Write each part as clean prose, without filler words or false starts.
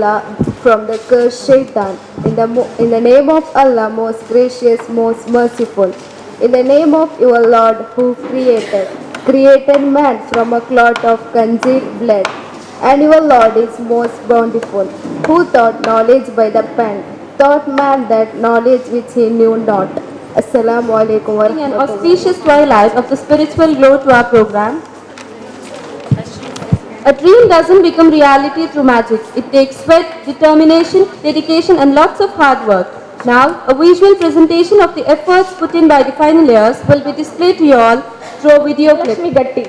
Allah from the cursed Shaitan. In the name of Allah, most gracious, most merciful. In the name of your Lord who created man from a clot of concealed blood. And your Lord is most bountiful, who taught knowledge by the pen, taught man that knowledge which he knew not. Assalamu alaikum wa An rahmatullahi. auspicious twilight of the spiritual glow to our program. A dream doesn't become reality through magic. It takes sweat, determination, dedication and lots of hard work. Now, a visual presentation of the efforts put in by the final years will be displayed to you all through a video clip. Lakshmi Gatti.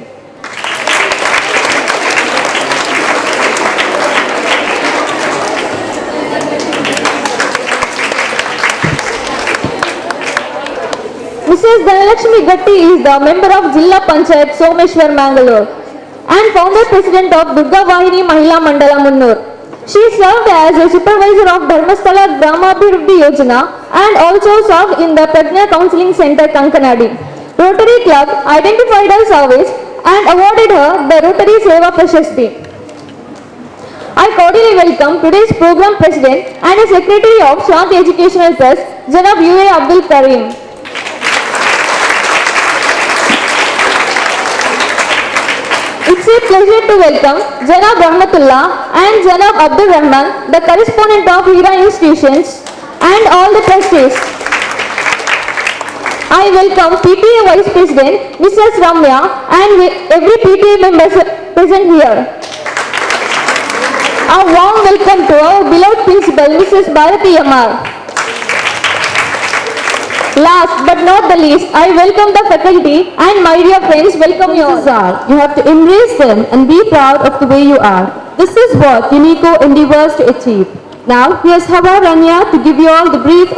Mrs. Dhanalakshmi Gatti is the member of Jilla Panchayat Someshwar Mangalore and founder president of Durga Vahini Mahila Mandala Munnur. She served as a supervisor of Dharmasthala Gramabhiruddhi Yojana and also served in the Prajna Counseling Center Kankanadi. Rotary Club identified her service and awarded her the Rotary Seva Prashasti. I cordially welcome today's program president and a secretary of Shanti Educational Trust, Janab U.A. Abdul Karim. It's a pleasure to welcome Janab Rahmatullah and Janab Abdul Rahman, the correspondent of Hira Institutions, and all the trustees. I welcome PTA Vice President Mrs. Ramya and every PTA member present here. A warm welcome to our beloved principal Mrs. Bharati Amar. Last but not the least, I welcome the faculty and my dear friends, welcome you all. You have to embrace them and be proud of the way you are. This is what UNICO endeavors to achieve. Now, here's Hava Rania to give you all the brief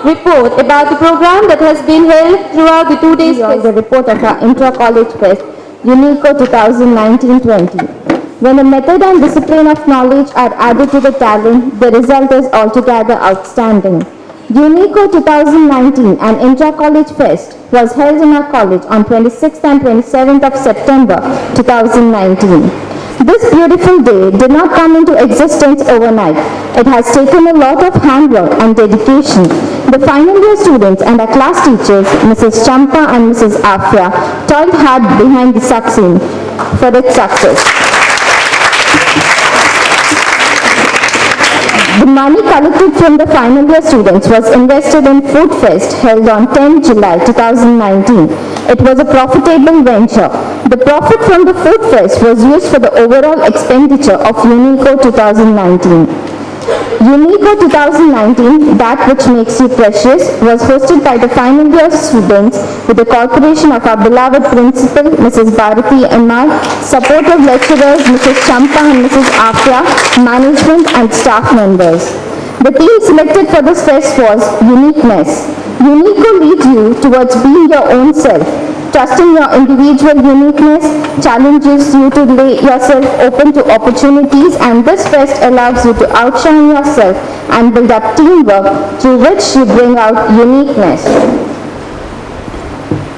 report about the program that has been held throughout the 2 days. The report of our intra-college fest, UNICO 2019-20. When the method and discipline of knowledge are added to the talent, the result is altogether outstanding. UNICO 2019, an intra-college fest, was held in our college on 26th and 27th of September 2019. This beautiful day did not come into existence overnight. It has taken a lot of handwork and dedication. The final year students and our class teachers, Mrs. Champa and Mrs. Afra, toiled hard behind the succeed for its success. The money collected from the final year students was invested in Food Fest held on 10 July 2019. It was a profitable venture. The profit from the Food Fest was used for the overall expenditure of UNICO 2019. UNICO 2019, That Which Makes You Precious, was hosted by the final year students with the cooperation of our beloved principal, Mrs. Bharati Amar, supportive lecturers, Mrs. Champa and Mrs. Afra, management and staff members. The theme selected for this fest was Uniqueness. UNICO leads you towards being your own self. Trusting your individual uniqueness challenges you to lay yourself open to opportunities, and this fest allows you to outshine yourself and build up teamwork through which you bring out uniqueness.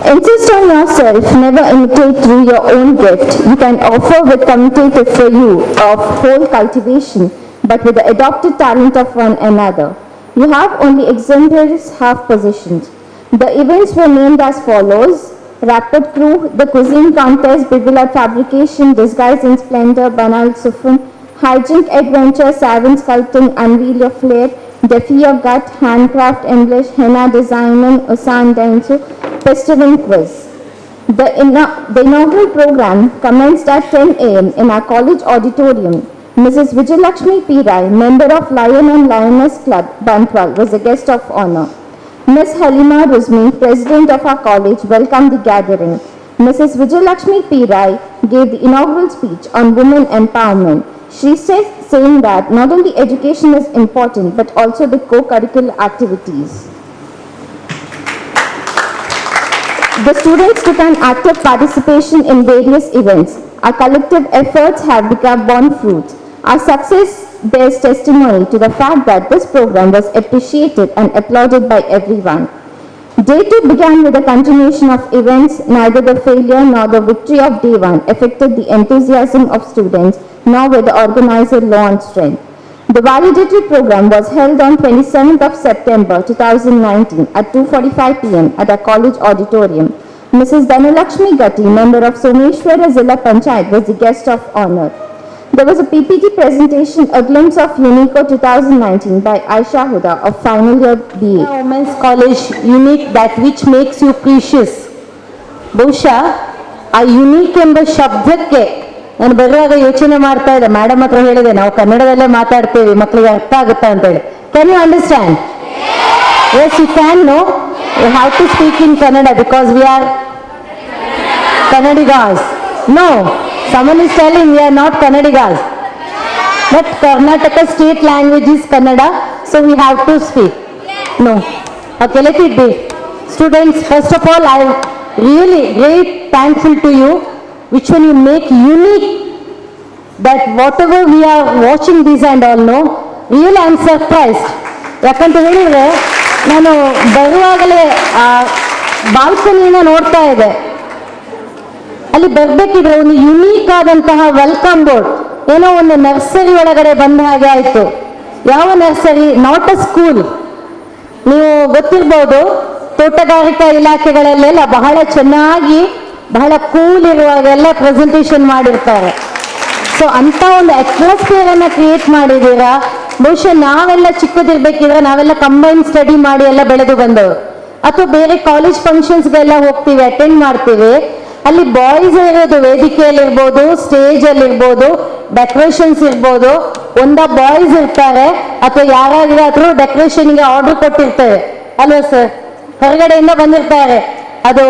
Insist on yourself, never imitate through your own gift. You can offer with commutative for you of whole cultivation, but with the adopted talent of one another. You have only exemplaries half positions. The events were named as follows: Rapid Crew, the Cuisine Contest, Bibilad Fabrication, Disguise in Splendor, Banal Sufun, Hijink Adventure, Savin Sculpting, Unveil Your Flair, Defy Your Gut, Handcraft English, Henna Designing, Usan Densu, Pestering Quiz. The inaugural program commenced at 10 a.m. in our college auditorium. Mrs. Vijayalakshmi P. Rai, member of Lion and Lioness Club, Bantwal, was the guest of honor. Ms. Halima Ruzmi, president of our college, welcomed the gathering. Mrs. Vijayalakshmi P. Rai gave the inaugural speech on women empowerment. She said, saying that not only education is important, but also the co-curricular activities. The students took an active participation in various events. Our collective efforts have become borne fruit. Our success bears testimony to the fact that this program was appreciated and applauded by everyone. Day 2 began with a continuation of events. Neither the failure nor the victory of day 1 affected the enthusiasm of students, nor were the organizer low on strength. The validatory program was held on 27th of September 2019 at 2:45 p.m. at our college auditorium. Mrs. Dhanulakshmi Gatti, member of Someshwara Zilla Panchayat, was the guest of honor. There was a PPT presentation, A Glimpse of UNICO 2019 by Aisha Huda of final year BA. Women's College Unique, that which makes you precious. ಬಹುಶಃ ಆ unique ಎಂಬ ಶಬ್ದಕ್ಕೆ ನಾನು ಬರುವಾಗ ಯೋಚನೆ ಮಾಡ್ತಾ ಇದ್ದೆ, madam ಹತ್ರ ಹೇಳಿದೆ ನಾವು ಕನ್ನಡದಲ್ಲೇ ಮಾತಾಡ್ತೇವೆ, ಮಕ್ಕಳಿಗೆ ಅರ್ಥ ಆಗುತ್ತಾ ಅಂತೇಳಿ. Can you understand? Yes you can. No, you have to speak in Kannada because we are Kannadigas. No, someone is telling we are not Kannadigas. But Karnataka state language is Kannada, so we have to speak. No. Okay, let it be. Students, first of all, I am really great thankful to you, which one you make unique, that whatever we are watching this and all, no, really I am surprised. ಯಾಕಂತ ಹೇಳಿದ್ರೆ ನಾನು ಬರುವಾಗಲೇ ಬಾಲ್ಕನಿನ ನೋಡ್ತಾ ಇದ್ದೆ, ಅಲ್ಲಿ ಬರ್ಬೇಕಿದ್ರೆ ಒಂದು unique ಆದಂತಹ welcome board, ಏನೋ ಒಂದು ನರ್ಸರಿ ಒಳಗಡೆ ಬಂದ ಹಾಗೆ ಆಯ್ತು. ಯಾವ ನರ್ಸರಿ? Not a school. ನೀವು ಗೊತ್ತಿರ್ಬೋದು, ತೋಟಗಾರಿಕಾ ಇಲಾಖೆಗಳಲ್ಲೆಲ್ಲ ಬಹಳ ಚೆನ್ನಾಗಿ ಬಹಳ ಕೂಲ್ ಇರುವಾಗೆಲ್ಲ ಪ್ರೆಸೆಂಟೇಷನ್ ಮಾಡಿರ್ತಾರೆ. ಸೊ ಅಂತ ಒಂದು ಅಟ್ಮಾಸ್ಫಿಯರ್ ಅನ್ನ ಕ್ರಿಯೇಟ್ ಮಾಡಿದ್ದೀರಾ. ಬಹುಶಃ ನಾವೆಲ್ಲ ಚಿಕ್ಕದಿರ್ಬೇಕಿದ್ರೆ ನಾವೆಲ್ಲ ಕಂಬೈನ್ ಸ್ಟಡಿ ಮಾಡಿ ಎಲ್ಲ ಬೆಳೆದು ಬಂದವರು, ಅಥವಾ ಬೇರೆ ಕಾಲೇಜ್ ಫಂಕ್ಷನ್ಸ್ಗೆಲ್ಲ ಹೋಗ್ತೀವಿ, ಅಟೆಂಡ್ ಮಾಡ್ತೀವಿ. ಅಲ್ಲಿ ಬಾಯ್ಸ್ ಇರೋದು ವೇದಿಕೆಯಲ್ಲಿ ಇರ್ಬೋದು, ಸ್ಟೇಜ್ ಅಲ್ಲಿ ಇರ್ಬೋದು, ಡೆಕೋರೇಷನ್ಸ್ ಇರ್ಬೋದು, ಬಾಯ್ಸ್ ಇರ್ತಾರೆ ಅಥವಾ ಯಾರಾದ್ರೂ ಡೆಕೋರೇಷನ್ಗೆ ಆರ್ಡರ್ ಕೊಟ್ಟಿರ್ತೇವೆ ಅಲ್ವಾ ಸರ್? ಹೊರಗಡೆಯಿಂದ ಬಂದಿರ್ತಾರೆ, ಅದು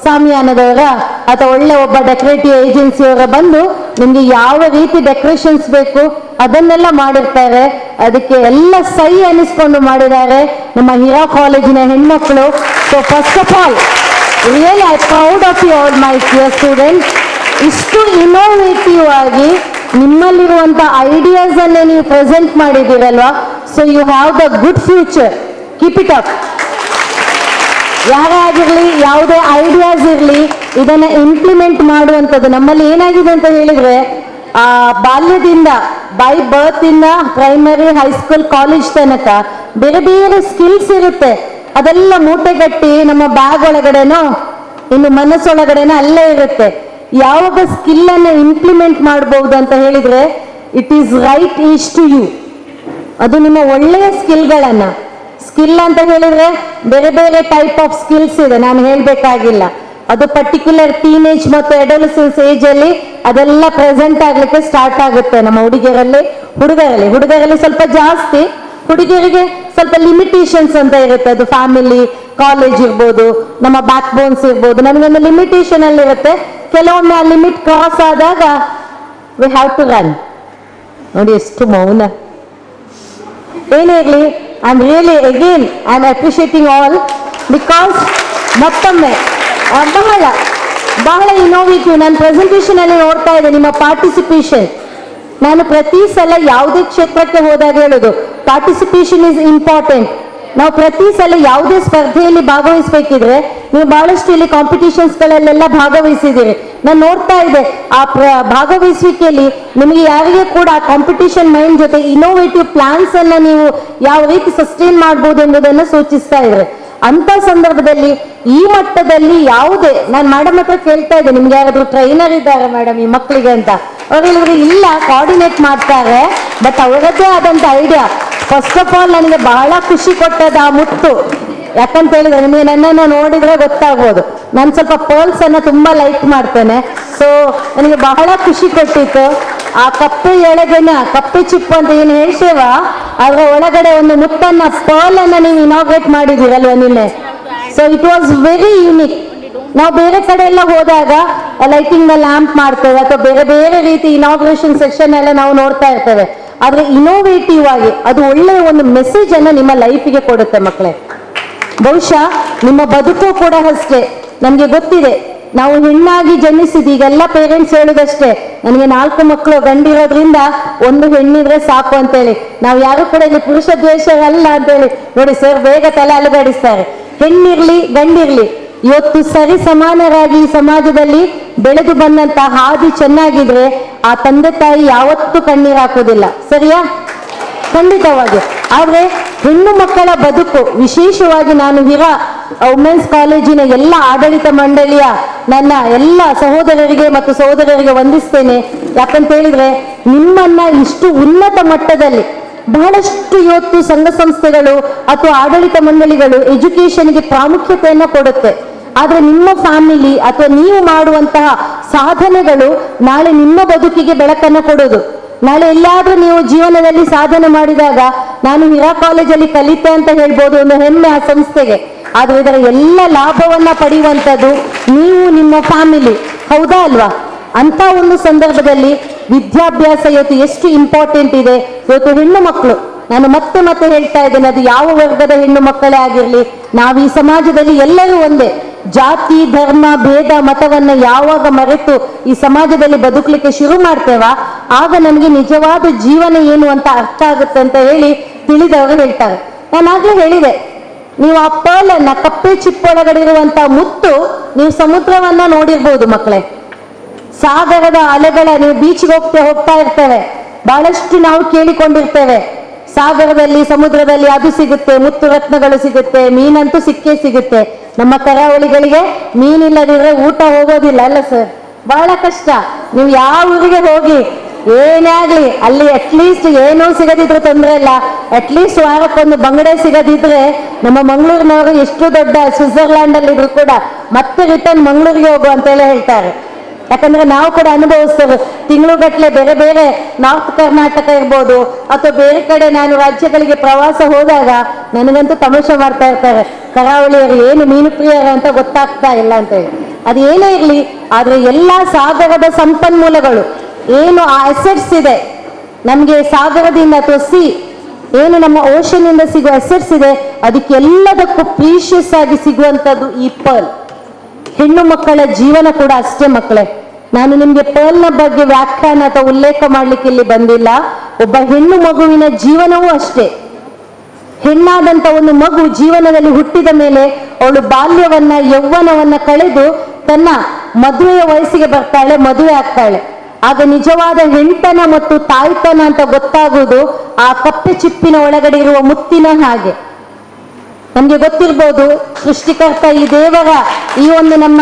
ಸಾಮಿಯಾನದವರ ಅಥವಾ ಒಳ್ಳೆ ಒಬ್ಬ ಡೆಕೋರೇಟಿವ್ ಏಜೆನ್ಸಿಯವರ ಬಂದು ನಿಮ್ಗೆ ಯಾವ ರೀತಿ ಡೆಕೋರೇಷನ್ಸ್ ಬೇಕು ಅದನ್ನೆಲ್ಲ ಮಾಡಿರ್ತಾರೆ. ಅದಕ್ಕೆ ಎಲ್ಲ ಸೈ ಅನಿಸ್ಕೊಂಡು ಮಾಡಿದ್ದಾರೆ ನಮ್ಮ ಹಿರಾ ಕಾಲೇಜಿನ ಹೆಣ್ಮಕ್ಳು. So first of all really I proud of you all my dear students. ಇಷ್ಟು ಇನೋವೇಟಿವ್ ಆಗಿ ನಿಮ್ಮಲ್ಲಿರುವಂತ ಐಡಿಯಾಸ್ ಅನ್ನೇ ನೀವು ಪ್ರೆಸೆಂಟ್ ಮಾಡಿದ್ದೀರಲ್ವಾ. So you have the good future, keep it up. ಯಾರೇ ಆಗಿರ್ಲಿ, ಯಾವುದೇ ಐಡಿಯಾಸ್ ಇರಲಿ, ಇದನ್ನ ಇಂಪ್ಲಿಮೆಂಟ್ ಮಾಡುವಂಥದ್ದು. ನಮ್ಮಲ್ಲಿ ಏನಾಗಿದೆ ಅಂತ ಹೇಳಿದ್ರೆ, ಬಾಲ್ಯದಿಂದ ಬೈ ಬರ್ತ್ ಇಂದ ಪ್ರೈಮರಿ, ಹೈಸ್ಕೂಲ್, ಕಾಲೇಜ್ ತನಕ ಬೇರೆ ಬೇರೆ ಸ್ಕಿಲ್ಸ್ ಇರುತ್ತೆ. ಅದೆಲ್ಲ ಮೂಟೆಗಟ್ಟಿ ನಮ್ಮ ಬ್ಯಾಗ್ ಒಳಗಡೆನೋ ಇನ್ನು ಮನಸ್ಸೊಳಗಡೆನೋ ಅಲ್ಲೇ ಇರುತ್ತೆ. ಯಾವಾಗ ಸ್ಕಿಲ್ ಅನ್ನ ಇಂಪ್ಲಿಮೆಂಟ್ ಮಾಡಬಹುದು ಅಂತ ಹೇಳಿದ್ರೆ, it is right is to you. ಅದು ನಿಮ್ಮ ಒಳ್ಳೆಯ ಸ್ಕಿಲ್ಗಳನ್ನ. ಸ್ಕಿಲ್ ಅಂತ ಹೇಳಿದ್ರೆ ಬೇರೆ ಬೇರೆ ಟೈಪ್ ಆಫ್ ಸ್ಕಿಲ್ಸ್ ಇದೆ, ನಾನು ಹೇಳ್ಬೇಕಾಗಿಲ್ಲ. ಅದು ಪರ್ಟಿಕ್ಯುಲರ್ ಟೀನೇಜ್ ಮತ್ತು ಅಡೋಲಸೆನ್ಸ್ ಏಜ್ ಅಲ್ಲಿ ಅದೆಲ್ಲ ಪ್ರೆಸೆಂಟ್ ಆಗ್ಲಿಕ್ಕೆ ಸ್ಟಾರ್ಟ್ ಆಗುತ್ತೆ ನಮ್ಮ ಹುಡುಗಿಯರಲ್ಲಿ, ಹುಡುಗರಲ್ಲಿ ಸ್ವಲ್ಪ ಜಾಸ್ತಿ, ಹುಡುಗಿಯರಿಗೆ ಸ್ವಲ್ಪ ಲಿಮಿಟೇಷನ್ಸ್ ಅಂತ ಇರುತ್ತೆ. ಅದು ಫ್ಯಾಮಿಲಿ, ಕಾಲೇಜ್ ಇರ್ಬೋದು, ನಮ್ಮ ಬ್ಯಾಕ್ ಬೋನ್ಸ್ ಇರ್ಬೋದು, ನಮಗೊಂದು ಲಿಮಿಟೇಷನ್ ಅಲ್ಲಿ ಇರುತ್ತೆ. ಕೆಲವೊಮ್ಮೆ ಆ ಲಿಮಿಟ್ ಕ್ರಾಸ್ ಆದಾಗ ವಿ ಹ್ಯಾವ್ ಟು ರನ್. ನೋಡಿ ಎಷ್ಟು ಮೌನ. ಏನೇ ಇರಲಿ, I am really again I am appreciating all, because ಮತ್ತೊಮ್ಮೆ ಬಹಳ ಬಹಳ ಇನೋವೇಟಿವ್. ನಾನು ಪ್ರೆಸೆಂಟೇಷನ್ ಅಲ್ಲಿ ನೋಡ್ತಾ ಇದ್ದೆ ನಿಮ್ಮ ಪಾರ್ಟಿಸಿಪೇಷನ್. ನಾನು ಪ್ರತಿ ಸಲ ಯಾವುದೇ ಕ್ಷೇತ್ರಕ್ಕೆ ಹೋದಾಗ ಹೇಳೋದು, ಪಾರ್ಟಿಸಿಪೇಷನ್ ಇಸ್ ಇಂಪಾರ್ಟೆಂಟ್. ನಾವು ಪ್ರತಿ ಸಲ ಯಾವುದೇ ಸ್ಪರ್ಧೆಯಲ್ಲಿ ಭಾಗವಹಿಸಬೇಕಿದ್ರೆ, ನೀವು ಬಹಳಷ್ಟು ಇಲ್ಲಿ ಕಾಂಪಿಟೇಷನ್ಸ್ಗಳಲ್ಲೆಲ್ಲ ಭಾಗವಹಿಸಿದ್ದೀರಿ. ನಾನು ನೋಡ್ತಾ ಇದ್ದೆ ಆ ಭಾಗವಹಿಸುವಿಕೆಯಲ್ಲಿ ನಿಮಗೆ ಯಾರಿಗೆ ಕೂಡ ಕಾಂಪಿಟೇಷನ್ ಮೈಂಡ್ ಜೊತೆ ಇನೋವೇಟಿವ್ ಪ್ಲಾನ್ಸ್ ಅನ್ನ ನೀವು ಯಾವ ರೀತಿ ಸಸ್ಟೈನ್ ಮಾಡ್ಬೋದು ಎಂಬುದನ್ನು ಸೂಚಿಸ್ತಾ ಇದ್ರೆ, ಅಂತ ಸಂದರ್ಭದಲ್ಲಿ ಈ ಮಟ್ಟದಲ್ಲಿ ಯಾವುದೇ, ನಾನು ಮೇಡಮ್ ಹತ್ರ ಕೇಳ್ತಾ ಇದ್ದೆ, ನಿಮ್ಗೆ ಯಾರಾದ್ರೂ ಟ್ರೈನರ್ ಇದ್ದಾರೆ ಮೇಡಮ್ ಈ ಮಕ್ಕಳಿಗೆ ಅಂತ. ಅವ್ರು ಹೇಳಿದ್ರು ಇಲ್ಲ, ಕೋಆರ್ಡಿನೇಟ್ ಮಾಡ್ತಾರೆ, ಬಟ್ ಅವರದ್ದೇ ಆದಂತ ಐಡಿಯಾ. ಫಸ್ಟ್ ಆಫ್ ಆಲ್ ನನಗೆ ಬಹಳ ಖುಷಿ ಕೊಟ್ಟದ ಆ ಮುತ್ತು. ಯಾಕಂತ ಹೇಳಿದ್ರೆ ನಿಮಗೆ ನನ್ನನ್ನು ನೋಡಿದ್ರೆ ಗೊತ್ತಾಗ್ಬೋದು, ನಾನು ಸ್ವಲ್ಪ ಪರ್ಲ್ಸ್ ಅನ್ನ ತುಂಬಾ ಲೈಕ್ ಮಾಡ್ತೇನೆ. ಸೊ ನನಗೆ ಬಹಳ ಖುಷಿ ಕೊಟ್ಟಿತ್ತು. ಆ ಕಪ್ಪೆ ಎಳಗೆನ ಕಪ್ಪೆ ಚಿಪ್ಪು ಅಂತ ಏನು ಹೇಳ್ತೇವ, ಅದರ ಒಳಗಡೆ ಒಂದು ಮುತ್ತನ್ನ ಪರ್ಲ್ ಅನ್ನ ನೀವು ಇನಾಗ್ರೇಟ್ ಮಾಡಿದ್ದೀರಲ್ವ ನಿನ್ನೆ. So it was very unique. ನಾವು ಬೇರೆ ಕಡೆ ಎಲ್ಲ ಹೋದಾಗ ಲೈಟಿಂಗ್ ನ ಲ್ಯಾಂಪ್ ಮಾಡ್ತೇವೆ ಅಥವಾ ಬೇರೆ ಬೇರೆ ರೀತಿ ಇನಾಗ್ರೇಷನ್ ಸೆಕ್ಷನ್ ಎಲ್ಲ ನಾವು ನೋಡ್ತಾ ಇರ್ತೇವೆ. ಆದ್ರೆ ಇನೋವೇಟಿವ್ ಆಗಿ ಅದು ಒಳ್ಳೆಯ ಒಂದು ಮೆಸೇಜ್ ಅನ್ನ ನಿಮ್ಮ ಲೈಫಿಗೆ ಕೊಡುತ್ತೆ ಮಕ್ಕಳೇ. ಬಹುಶಃ ನಿಮ್ಮ ಬದುಕು ಕೂಡ ಅಷ್ಟೇ. ನಮ್ಗೆ ಗೊತ್ತಿದೆ, ನಾವು ಹೆಣ್ಣಾಗಿ ಜನಿಸಿದ, ಈಗೆಲ್ಲ ಪೇರೆಂಟ್ಸ್ ಹೇಳುದಷ್ಟೇ, ನನಗೆ 4 ಮಕ್ಕಳು, ಗಂಡಿರೋದ್ರಿಂದ ಒಂದು ಹೆಣ್ಣಿದ್ರೆ ಸಾಕು ಅಂತೇಳಿ. ನಾವು ಯಾರು ಕೂಡ ಇಲ್ಲಿ ಪುರುಷ ದ್ವೇಷ ಅಲ್ಲ ಅಂತೇಳಿ ನೋಡಿ ಸರ್ ಬೇಗ ತಲೆ ಅಲುಗಾಡಿಸ್ತಾರೆ. ಹೆಣ್ಣಿರ್ಲಿ ಗಂಡಿರ್ಲಿ, ಇವತ್ತು ಸರಿ ಸಮಾನರಾಗಿ ಈ ಸಮಾಜದಲ್ಲಿ ಬೆಳೆದು ಬಂದಂತ ಹಾದಿ ಚೆನ್ನಾಗಿದ್ರೆ ಆ ತಂದೆ ತಾಯಿ ಯಾವತ್ತೂ ಕಣ್ಣೀರು ಹಾಕೋದಿಲ್ಲ. ಸರಿಯಾ? ಖಂಡಿತವಾಗಿ. ಆದ್ರೆ ಹೆಣ್ಣು ಮಕ್ಕಳ ಬದುಕು ವಿಶೇಷವಾಗಿ ನಾನು ಹಿರಾ ವುಮೆನ್ಸ್ ಕಾಲೇಜಿನ ಎಲ್ಲ ಆಡಳಿತ ಮಂಡಳಿಯ ನನ್ನ ಎಲ್ಲ ಸಹೋದರರಿಗೆ ಮತ್ತು ಸಹೋದರರಿಗೆ ವಂದಿಸ್ತೇನೆ. ಯಾಕಂತ ಹೇಳಿದ್ರೆ ನಿಮ್ಮನ್ನ ಇಷ್ಟು ಉನ್ನತ ಮಟ್ಟದಲ್ಲಿ ಬಹಳಷ್ಟು ಇವತ್ತು ಸಂಘ ಸಂಸ್ಥೆಗಳು ಅಥವಾ ಆಡಳಿತ ಮಂಡಳಿಗಳು ಎಜುಕೇಶನ್ಗೆ ಪ್ರಾಮುಖ್ಯತೆಯನ್ನು ಕೊಡುತ್ತೆ. ಆದ್ರೆ ನಿಮ್ಮ ಫ್ಯಾಮಿಲಿ ಅಥವಾ ನೀವು ಮಾಡುವಂತಹ ಸಾಧನೆಗಳು ನಾಳೆ ನಿಮ್ಮ ಬದುಕಿಗೆ ಬೆಳಕನ್ನು ಕೊಡೋದು. ನಾಳೆ ಎಲ್ಲಾದ್ರೂ ನೀವು ಜೀವನದಲ್ಲಿ ಸಾಧನೆ ಮಾಡಿದಾಗ ನಾನು ಹಿರಾ ಕಾಲೇಜಲ್ಲಿ ಕಲಿತೆ ಅಂತ ಹೇಳ್ಬೋದು, ಒಂದು ಹೆಮ್ಮೆ ಆ ಸಂಸ್ಥೆಗೆ. ಆದ್ರೆ ಇದರ ಎಲ್ಲ ಲಾಭವನ್ನ ಪಡೆಯುವಂಥದ್ದು ನೀವು, ನಿಮ್ಮ ಫ್ಯಾಮಿಲಿ, ಹೌದಾ ಅಲ್ವಾ? ಅಂತ ಒಂದು ಸಂದರ್ಭದಲ್ಲಿ ವಿದ್ಯಾಭ್ಯಾಸ ಇವತ್ತು ಎಷ್ಟು ಇಂಪಾರ್ಟೆಂಟ್ ಇದೆ. ಇವತ್ತು ಹೆಣ್ಣು ಮಕ್ಕಳು, ನಾನು ಮತ್ತೆ ಮತ್ತೆ ಹೇಳ್ತಾ ಇದ್ದೇನೆ, ಅದು ಯಾವ ವರ್ಗದ ಹೆಣ್ಣು ಮಕ್ಕಳೇ ಆಗಿರ್ಲಿ, ನಾವು ಈ ಸಮಾಜದಲ್ಲಿ ಎಲ್ಲರೂ ಒಂದೇ. ಜಾತಿ ಧರ್ಮ ಭೇದ ಮತವನ್ನ ಯಾವಾಗ ಮರೆತು ಈ ಸಮಾಜದಲ್ಲಿ ಬದುಕಲಿಕ್ಕೆ ಶುರು ಮಾಡ್ತೇವ, ಆಗ ನಮಗೆ ನಿಜವಾದ ಜೀವನ ಏನು ಅಂತ ಅರ್ಥ ಆಗುತ್ತೆ ಅಂತ ಹೇಳಿ ತಿಳಿದವರು ಹೇಳ್ತಾರೆ. ನಾನಾಗ್ಲೇ ಹೇಳಿದೆ, ನೀವು ಆ ಪರ್ಲನ್ನ, ಕಪ್ಪೆ ಚಿಪ್ಪೊಳಗಡೆ ಇರುವಂತ ಮುತ್ತು, ನೀವು ಸಮುದ್ರವನ್ನ ನೋಡಿರ್ಬೋದು ಮಕ್ಕಳೇ. ಸಾಗರದ ಅಲೆಗಳ, ನೀವು ಬೀಚ್ಗೆ ಹೋಗ್ತಾ ಇರ್ತೇವೆ, ಬಹಳಷ್ಟು ನಾವು ಕೇಳಿಕೊಂಡಿರ್ತೇವೆ, ಸಾಗರದಲ್ಲಿ ಸಮುದ್ರದಲ್ಲಿ ಅದು ಸಿಗುತ್ತೆ, ಮುತ್ತು ರತ್ನಗಳು ಸಿಗುತ್ತೆ, ಮೀನಂತೂ ಸಿಕ್ಕೇ ಸಿಗುತ್ತೆ. ನಮ್ಮ ಕರಾವಳಿಗಳಿಗೆ ಮೀನಿಲ್ಲದಿದ್ರೆ ಊಟ ಹೋಗೋದಿಲ್ಲ ಅಲ್ಲ ಸರ್? ಬಹಳ ಕಷ್ಟ. ನೀವು ಯಾವ ಊರಿಗೆ ಹೋಗಿ ಏನೇ ಆಗ್ಲಿ, ಅಲ್ಲಿ ಅಟ್ಲೀಸ್ಟ್ ಏನೂ ಸಿಗದಿದ್ರು ತೊಂದರೆ ಇಲ್ಲ, ಅಟ್ಲೀಸ್ಟ್ ವಾರಕ್ಕೊಂದು ಬಂಗಡೆ ಸಿಗದಿದ್ರೆ ನಮ್ಮ ಮಂಗಳೂರಿನವರು ಎಷ್ಟು ದೊಡ್ಡ ಸ್ವಿಟ್ಜರ್ಲ್ಯಾಂಡ್ ಅಲ್ಲಿ ಇದ್ರು ಕೂಡ ಮತ್ತೆ ರಿಟರ್ನ್ ಮಂಗಳೂರಿಗೆ ಹೋಗು ಅಂತೇಳಿ ಹೇಳ್ತಾರೆ. ಯಾಕಂದ್ರೆ ನಾವು ಕೂಡ ಅನುಭವಿಸ್ತೇವೆ. ತಿಂಗಳುಗಟ್ಟಲೆ ಬೇರೆ ಬೇರೆ ನಾರ್ತ್ ಕರ್ನಾಟಕ ಇರ್ಬೋದು ಅಥವಾ ಬೇರೆ ಕಡೆ ನಾನು ರಾಜ್ಯಗಳಿಗೆ ಪ್ರವಾಸ ಹೋದಾಗ ನನಗಂತೂ ತಮಾಷೆ ಮಾಡ್ತಾ ಇರ್ತಾರೆ, ಕರಾವಳಿಯವರು ಏನು ಮೀನು ಪ್ರಿಯರ ಅಂತ ಗೊತ್ತಾಗ್ತಾ ಇಲ್ಲ ಅಂತ ಹೇಳಿ. ಅದು ಏನೇ ಇರಲಿ, ಆದ್ರೆ ಎಲ್ಲಾ ಸಾಗರದ ಸಂಪನ್ಮೂಲಗಳು ಏನು ಆ ಅಸೆಟ್ಸ್ ಇದೆ ನಮ್ಗೆ ಸಾಗರದಿಂದ ಅಥವಾ ಏನು ನಮ್ಮ ಓಷನ್ ಇಂದ ಸಿಗುವ ಅಸೆಟ್ಸ್ ಇದೆ, ಅದಕ್ಕೆಲ್ಲದಕ್ಕೂ ಪ್ರೀಶಿಯಸ್ ಆಗಿ ಸಿಗುವಂತದ್ದು ಈ ಪರ್ಲ್. ಹೆಣ್ಣು ಮಕ್ಕಳ ಜೀವನ ಕೂಡ ಅಷ್ಟೇ ಮಕ್ಕಳೇ. ನಾನು ನಿಮ್ಗೆ ಪರ್ಲ್ನ ಬಗ್ಗೆ ವ್ಯಾಖ್ಯಾನ ಅಥವಾ ಉಲ್ಲೇಖ ಮಾಡ್ಲಿಕ್ಕೆ ಇಲ್ಲಿ ಬಂದಿಲ್ಲ. ಒಬ್ಬ ಹೆಣ್ಣು ಮಗುವಿನ ಜೀವನವೂ ಅಷ್ಟೇ. ಹೆಣ್ಣಾದಂತ ಒಂದು ಮಗು ಜೀವನದಲ್ಲಿ ಹುಟ್ಟಿದ ಮೇಲೆ ಅವಳು ಬಾಲ್ಯವನ್ನ ಯೌವನವನ್ನ ಕಳೆದು ತನ್ನ ಮದುವೆಯ ವಯಸ್ಸಿಗೆ ಬರ್ತಾಳೆ, ಮದುವೆ ಆಗ್ತಾಳೆ. ಆಗ ನಿಜವಾದ ಹೆಣ್ತನ ಮತ್ತು ತಾಯ್ತನ ಅಂತ ಗೊತ್ತಾಗುವುದು ಆ ಕಪ್ಪೆ ಚಿಪ್ಪಿನ ಒಳಗಡೆ ಇರುವ ಮುತ್ತಿನ ಹಾಗೆ. ನಮ್ಗೆ ಗೊತ್ತಿರ್ಬೋದು, ಸೃಷ್ಟಿಕರ್ತ ಈ ದೇವರ ಈ ಒಂದು ನಮ್ಮ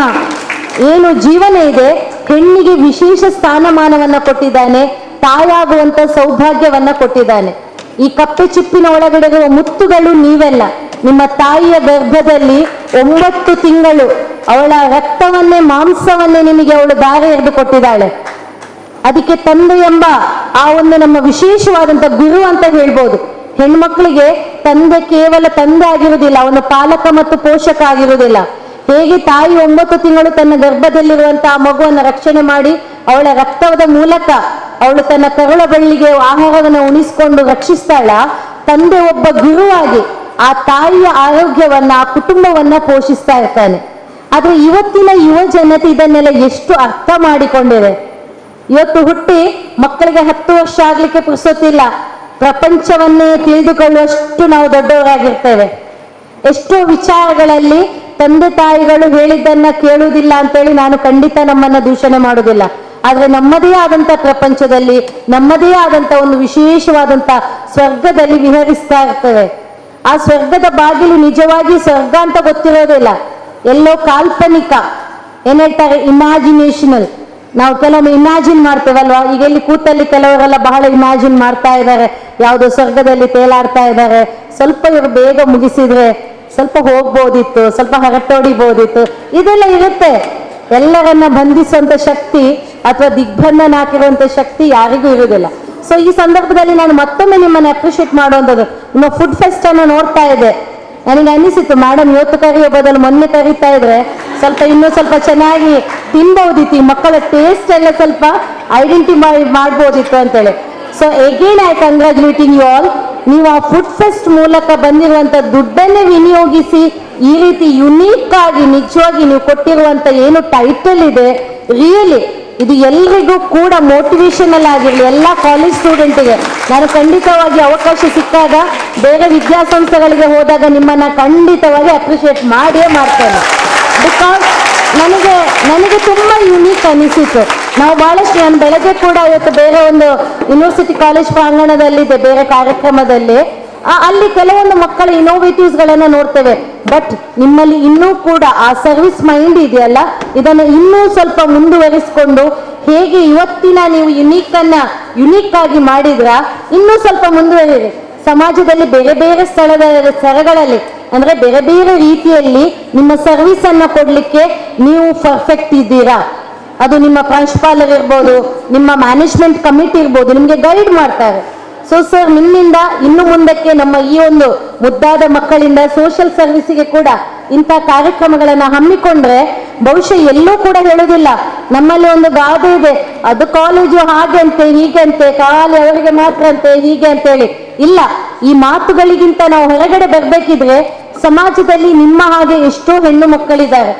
ಏನು ಜೀವನ ಇದೆ, ಹೆಣ್ಣಿಗೆ ವಿಶೇಷ ಸ್ಥಾನಮಾನವನ್ನ ಕೊಟ್ಟಿದ್ದಾನೆ, ತಾಯಾಗುವಂತ ಸೌಭಾಗ್ಯವನ್ನ ಕೊಟ್ಟಿದ್ದಾನೆ. ಈ ಕಪ್ಪೆ ಚಿಪ್ಪಿನ ಒಳಗಡೆ ಇರುವ ಮುತ್ತುಗಳು ನೀವೆಲ್ಲ. ನಿಮ್ಮ ತಾಯಿಯ ಗರ್ಭದಲ್ಲಿ 9 ತಿಂಗಳು ಅವಳ ರಕ್ತವನ್ನೇ ಮಾಂಸವನ್ನೇ ನಿಮಗೆ ಅವಳು ದಾರಿ ಎರೆದು ಕೊಟ್ಟಿದ್ದಾಳೆ. ಅದಕ್ಕೆ ತಂದೆ ಎಂಬ ಆ ಒಂದು ನಮ್ಮ ವಿಶೇಷವಾದಂತ ಗುರು ಅಂತ ಹೇಳ್ಬೋದು. ಹೆಣ್ಮಕ್ಳಿಗೆ ತಂದೆ ಕೇವಲ ತಂದೆ ಆಗಿರುವುದಿಲ್ಲ, ಅವನು ಪಾಲಕ ಮತ್ತು ಪೋಷಕ ಆಗಿರುವುದಿಲ್ಲ. ಹೇಗೆ ತಾಯಿ 9 ತಿಂಗಳು ತನ್ನ ಗರ್ಭದಲ್ಲಿರುವಂತಹ ಮಗುವನ್ನು ರಕ್ಷಣೆ ಮಾಡಿ ಅವಳ ರಕ್ತದ ಮೂಲಕ ಅವಳು ತನ್ನ ಕರುಳ ಬಳ್ಳಿಗೆ ಆಹಾರವನ್ನು ಉಣಿಸಿಕೊಂಡು ರಕ್ಷಿಸ್ತಾಳ, ತಂದೆ ಒಬ್ಬ ಗುರುವಾಗಿ ಆ ತಾಯಿಯ ಆರೋಗ್ಯವನ್ನ, ಆ ಕುಟುಂಬವನ್ನ ಪೋಷಿಸ್ತಾ ಇರ್ತಾನೆ. ಆದ್ರೆ ಇವತ್ತಿನ ಯುವ ಜನತೆ ಇದನ್ನೆಲ್ಲ ಎಷ್ಟು ಅರ್ಥ ಮಾಡಿಕೊಂಡಿದೆ. ಇವತ್ತು ಹುಟ್ಟಿ ಮಕ್ಕಳಿಗೆ 10 ವರ್ಷ ಆಗ್ಲಿಕ್ಕೆ ಪುರ್ಸೊತ್ತಿಲ್ಲ, ಪ್ರಪಂಚವನ್ನೇ ತಿಳಿದುಕೊಳ್ಳುವಷ್ಟು ನಾವು ದೊಡ್ಡವರಾಗಿರ್ತೇವೆ. ಎಷ್ಟೋ ವಿಚಾರಗಳಲ್ಲಿ ತಂದೆ ತಾಯಿಗಳು ಹೇಳಿದ್ದನ್ನ ಕೇಳುವುದಿಲ್ಲ ಅಂತೇಳಿ ನಾನು ಖಂಡಿತ ನಮ್ಮನ್ನ ದೂಷಣೆ ಮಾಡುವುದಿಲ್ಲ. ಆದ್ರೆ ನಮ್ಮದೇ ಆದಂತ ಪ್ರಪಂಚದಲ್ಲಿ, ನಮ್ಮದೇ ಆದಂತ ಒಂದು ವಿಶೇಷವಾದಂತ ಸ್ವರ್ಗದಲ್ಲಿ ವಿಹರಿಸ್ತಾ ಇರ್ತೇವೆ. ಆ ಸ್ವರ್ಗದ ಬಾಗಿಲು ನಿಜವಾಗಿ ಸ್ವರ್ಗ ಅಂತ ಗೊತ್ತಿರೋದಿಲ್ಲ, ಎಲ್ಲೋ ಕಾಲ್ಪನಿಕ. ಏನ್ ಹೇಳ್ತಾರೆ, ಇಮ್ಯಾಜಿನೇಷನಲ್. ನಾವು ಕೆಲವೊಮ್ಮೆ ಇಮ್ಯಾಜಿನ್ ಮಾಡ್ತೇವಲ್ವಾ, ಈಗ ಇಲ್ಲಿ ಕೂತಲ್ಲಿ ಕೆಲವರೆಲ್ಲ ಬಹಳ ಇಮ್ಯಾಜಿನ್ ಮಾಡ್ತಾ ಇದ್ದಾರೆ, ಯಾವುದೋ ಸ್ವರ್ಗದಲ್ಲಿ ತೇಲಾಡ್ತಾ ಇದ್ದಾರೆ, ಸ್ವಲ್ಪ ಇವರು ಬೇಗ ಮುಗಿಸಿದ್ರೆ ಸ್ವಲ್ಪ ಹೋಗ್ಬೋದಿತ್ತು, ಸ್ವಲ್ಪ ಹೊರಟೋಡಿಬೋದಿತ್ತು, ಇದೆಲ್ಲ ಇರುತ್ತೆ. ಎಲ್ಲರನ್ನ ಬಂಧಿಸುವಂತ ಶಕ್ತಿ ಅಥವಾ ದಿಗ್ಬಂಧನ ಹಾಕಿರುವಂತ ಶಕ್ತಿ ಯಾರಿಗೂ ಇರುವುದಿಲ್ಲ. ಸೊ ಈ ಸಂದರ್ಭದಲ್ಲಿ ನಾನು ಮತ್ತೊಮ್ಮೆ ನಿಮ್ಮನ್ನು ಅಪ್ರಿಶಿಯೇಟ್ ಮಾಡುವಂಥದ್ದು, ನಿಮ್ಮ ಫುಡ್ ಫೆಸ್ಟ್ ಅನ್ನು ನೋಡ್ತಾ ಇದೆ, ನನಗೆ ಅನಿಸಿತ್ತು ಮೇಡಮ್ ಇವತ್ತು ಕರೆಯೋ ಬದಲು ಮೊನ್ನೆ ಕರೀತಾ ಇದ್ರೆ ಇನ್ನೂ ಸ್ವಲ್ಪ ಚೆನ್ನಾಗಿ ತಿನ್ಬಹುದಿತ್ತು, ಈ ಮಕ್ಕಳ ಟೇಸ್ಟ್ ಎಲ್ಲ ಸ್ವಲ್ಪ ಐಡೆಂಟಿಫೈ ಮಾಡ್ಬೋದಿತ್ತು ಅಂತೇಳಿ. So again I congratulating you all. ನೀವು ಆ ಫುಡ್ ಫೆಸ್ಟ್ ಮೂಲಕ ಬಂದಿರುವಂತ ದುಡ್ಡನ್ನೇ ವಿನಿಯೋಗಿಸಿ ಈ ರೀತಿ ಯುನೀಕ್ ಆಗಿ ನಿಜವಾಗಿ ನೀವು ಕೊಟ್ಟಿರುವಂತ ಏನು ಟೈಟಲ್ ಇದೆ, ರಿಯಲಿ ಇದು ಎಲ್ರಿಗೂ ಕೂಡ ಮೋಟಿವೇಶನಲ್ ಆಗಿರಲಿ. ಎಲ್ಲ ಕಾಲೇಜ್ ಸ್ಟೂಡೆಂಟಿಗೆ ನಾನು ಖಂಡಿತವಾಗಿ ಅವಕಾಶ ಸಿಕ್ಕಾಗ ಬೇರೆ ವಿದ್ಯಾಸಂಸ್ಥೆಗಳಿಗೆ ಹೋದಾಗ ನಿಮ್ಮನ್ನ ಖಂಡಿತವಾಗಿ ಅಪ್ರಿಶಿಯೇಟ್ ಮಾಡಿಯೇ ಮಾಡ್ತೇನೆ. ಬಿಕಾಸ್ ನನಗೆ ತುಂಬಾ ಯುನೀಕ್ ಅನಿಸಿತು. ನಾವು ಬಹಳಷ್ಟು, ನಾನು ಬೆಳಗ್ಗೆ ಕೂಡ ಇವತ್ತು ಬೇರೆ ಒಂದು ಯೂನಿವರ್ಸಿಟಿ ಕಾಲೇಜ್ ಪ್ರಾಂಗಣದಲ್ಲಿದೆ ಬೇರೆ ಕಾರ್ಯಕ್ರಮದಲ್ಲಿ, ಅಲ್ಲಿ ಕೆಲವೊಂದು ಮಕ್ಕಳ ಇನೋವೇಟಿವ್ಸ್ ಗಳನ್ನ ನೋಡ್ತೇವೆ. ಬಟ್ ನಿಮ್ಮಲ್ಲಿ ಇನ್ನೂ ಕೂಡ ಆ ಸರ್ವಿಸ್ ಮೈಂಡ್ ಇದೆಯಲ್ಲ, ಇದನ್ನು ಇನ್ನೂ ಸ್ವಲ್ಪ ಮುಂದುವರಿಸಿಕೊಂಡು ಹೇಗೆ ಇವತ್ತಿನ ನೀವು ಯುನೀಕ್ ಆಗಿ ಮಾಡಿದ್ರ ಇನ್ನೂ ಸ್ವಲ್ಪ ಮುಂದುವರಿರಿ. ಸಮಾಜದಲ್ಲಿ ಬೇರೆ ಬೇರೆ ಸ್ಥಳಗಳಲ್ಲಿ ಅಂದ್ರೆ ಬೇರೆ ಬೇರೆ ರೀತಿಯಲ್ಲಿ ನಿಮ್ಮ ಸರ್ವಿಸ್ ಅನ್ನ ಕೊಡ್ಲಿಕ್ಕೆ ನೀವು ಪರ್ಫೆಕ್ಟ್ ಇದ್ದೀರಾ. ಅದು ನಿಮ್ಮ ಪ್ರಾಂಶುಪಾಲರ್ ಇರ್ಬೋದು, ನಿಮ್ಮ ಮ್ಯಾನೇಜ್ಮೆಂಟ್ ಕಮಿಟಿ ಇರ್ಬೋದು, ನಿಮ್ಗೆ ಗೈಡ್ ಮಾಡ್ತಾರೆ. ಸೊ ಸರ್, ನಿಮ್ಮಿಂದ ಇನ್ನು ಮುಂದಕ್ಕೆ ನಮ್ಮ ಈ ಒಂದು ಮುದ್ದಾದ ಮಕ್ಕಳಿಂದ ಸೋಷಿಯಲ್ ಸರ್ವಿಸ್ಗೆ ಕೂಡ ಇಂಥ ಕಾರ್ಯಕ್ರಮಗಳನ್ನ ಹಮ್ಮಿಕೊಂಡ್ರೆ ಬಹುಶಃ ಎಲ್ಲೂ ಕೂಡ ಹೇಳುದಿಲ್ಲ ನಮ್ಮಲ್ಲಿ ಒಂದು ಗಾದೆ ಇದೆ, ಅದು ಕಾಲೇಜು ಹಾಗಂತೆ ಹೀಗಂತೆ, ಖಾಲಿ ಅವರಿಗೆ ಮಾತ್ರ ಅಂತೆ ಹೀಗೆ ಅಂತೇಳಿ. ಇಲ್ಲ, ಈ ಮಾತುಗಳಿಗಿಂತ ನಾವು ಹೊರಗಡೆ ಬರ್ಬೇಕಿದ್ರೆ ಸಮಾಜದಲ್ಲಿ ನಿಮ್ಮ ಹಾಗೆ ಎಷ್ಟೋ ಹೆಣ್ಣು ಮಕ್ಕಳಿದ್ದಾರೆ,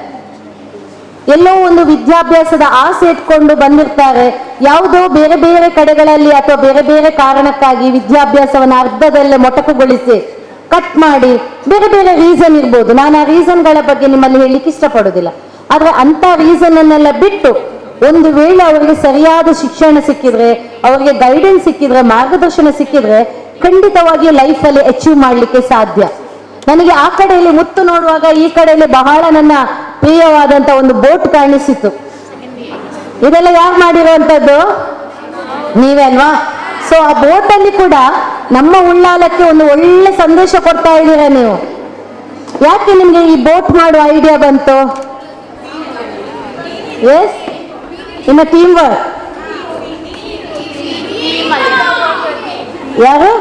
ಎಲ್ಲೋ ಒಂದು ವಿದ್ಯಾಭ್ಯಾಸದ ಆಸೆ ಇಟ್ಕೊಂಡು ಬಂದಿರ್ತಾರೆ. ಯಾವುದೋ ಬೇರೆ ಬೇರೆ ಕಡೆಗಳಲ್ಲಿ ಅಥವಾ ಬೇರೆ ಬೇರೆ ಕಾರಣಕ್ಕಾಗಿ ವಿದ್ಯಾಭ್ಯಾಸವನ್ನು ಅರ್ಧದಲ್ಲೇ ಮೊಟಕುಗೊಳಿಸಿ ಕಟ್ ಮಾಡಿ, ಬೇರೆ ಬೇರೆ ರೀಸನ್ ಇರ್ಬೋದು. ನಾನು ಆ ರೀಸನ್ಗಳ ಬಗ್ಗೆ ನಿಮ್ಮಲ್ಲಿ ಹೇಳಲಿಕ್ಕೆ ಇಷ್ಟಪಡೋದಿಲ್ಲ. ಆದ್ರೆ ಅಂತ ರೀಸನ್ ಅನ್ನೆಲ್ಲ ಬಿಟ್ಟು ಒಂದು ವೇಳೆ ಅವರಿಗೆ ಸರಿಯಾದ ಶಿಕ್ಷಣ ಸಿಕ್ಕಿದ್ರೆ, ಅವರಿಗೆ ಗೈಡೆನ್ಸ್ ಸಿಕ್ಕಿದ್ರೆ, ಮಾರ್ಗದರ್ಶನ ಸಿಕ್ಕಿದ್ರೆ ಖಂಡಿತವಾಗಿ ಲೈಫಲ್ಲಿ ಅಚೀವ್ ಮಾಡಲಿಕ್ಕೆ ಸಾಧ್ಯ. ನನಗೆ ಆ ಕಡೆಯಲ್ಲಿ ಮುತ್ತು ನೋಡುವಾಗ ಈ ಕಡೆಯಲ್ಲಿ ಬಹಳ ನನ್ನ ಪ್ರಿಯವಾದಂತ ಒಂದು ಬೋಟ್ ಕಾಣಿಸಿತು. ಇದೆಲ್ಲ ಯಾರು ಮಾಡಿರುವಂತದ್ದು? ನೀವೇ ಅಲ್ವಾ? ಸೊ ಆ ಬೋಟ್ ಅಲ್ಲಿ ಕೂಡ ನಮ್ಮ ಉಳ್ಳಾಲಕ್ಕೆ ಒಂದು ಒಳ್ಳೆ ಸಂದೇಶ ಕೊಡ್ತಾ ಇದ್ದೀರಾ ನೀವು. ಯಾಕೆ ನಿಮ್ಗೆ ಈ ಬೋಟ್ ಮಾಡುವ ಐಡಿಯಾ ಬಂತು? ಎಸ್, ಇನ್ನ ಟೀಮ್ ವರ್ಕ್. ಯಾರು?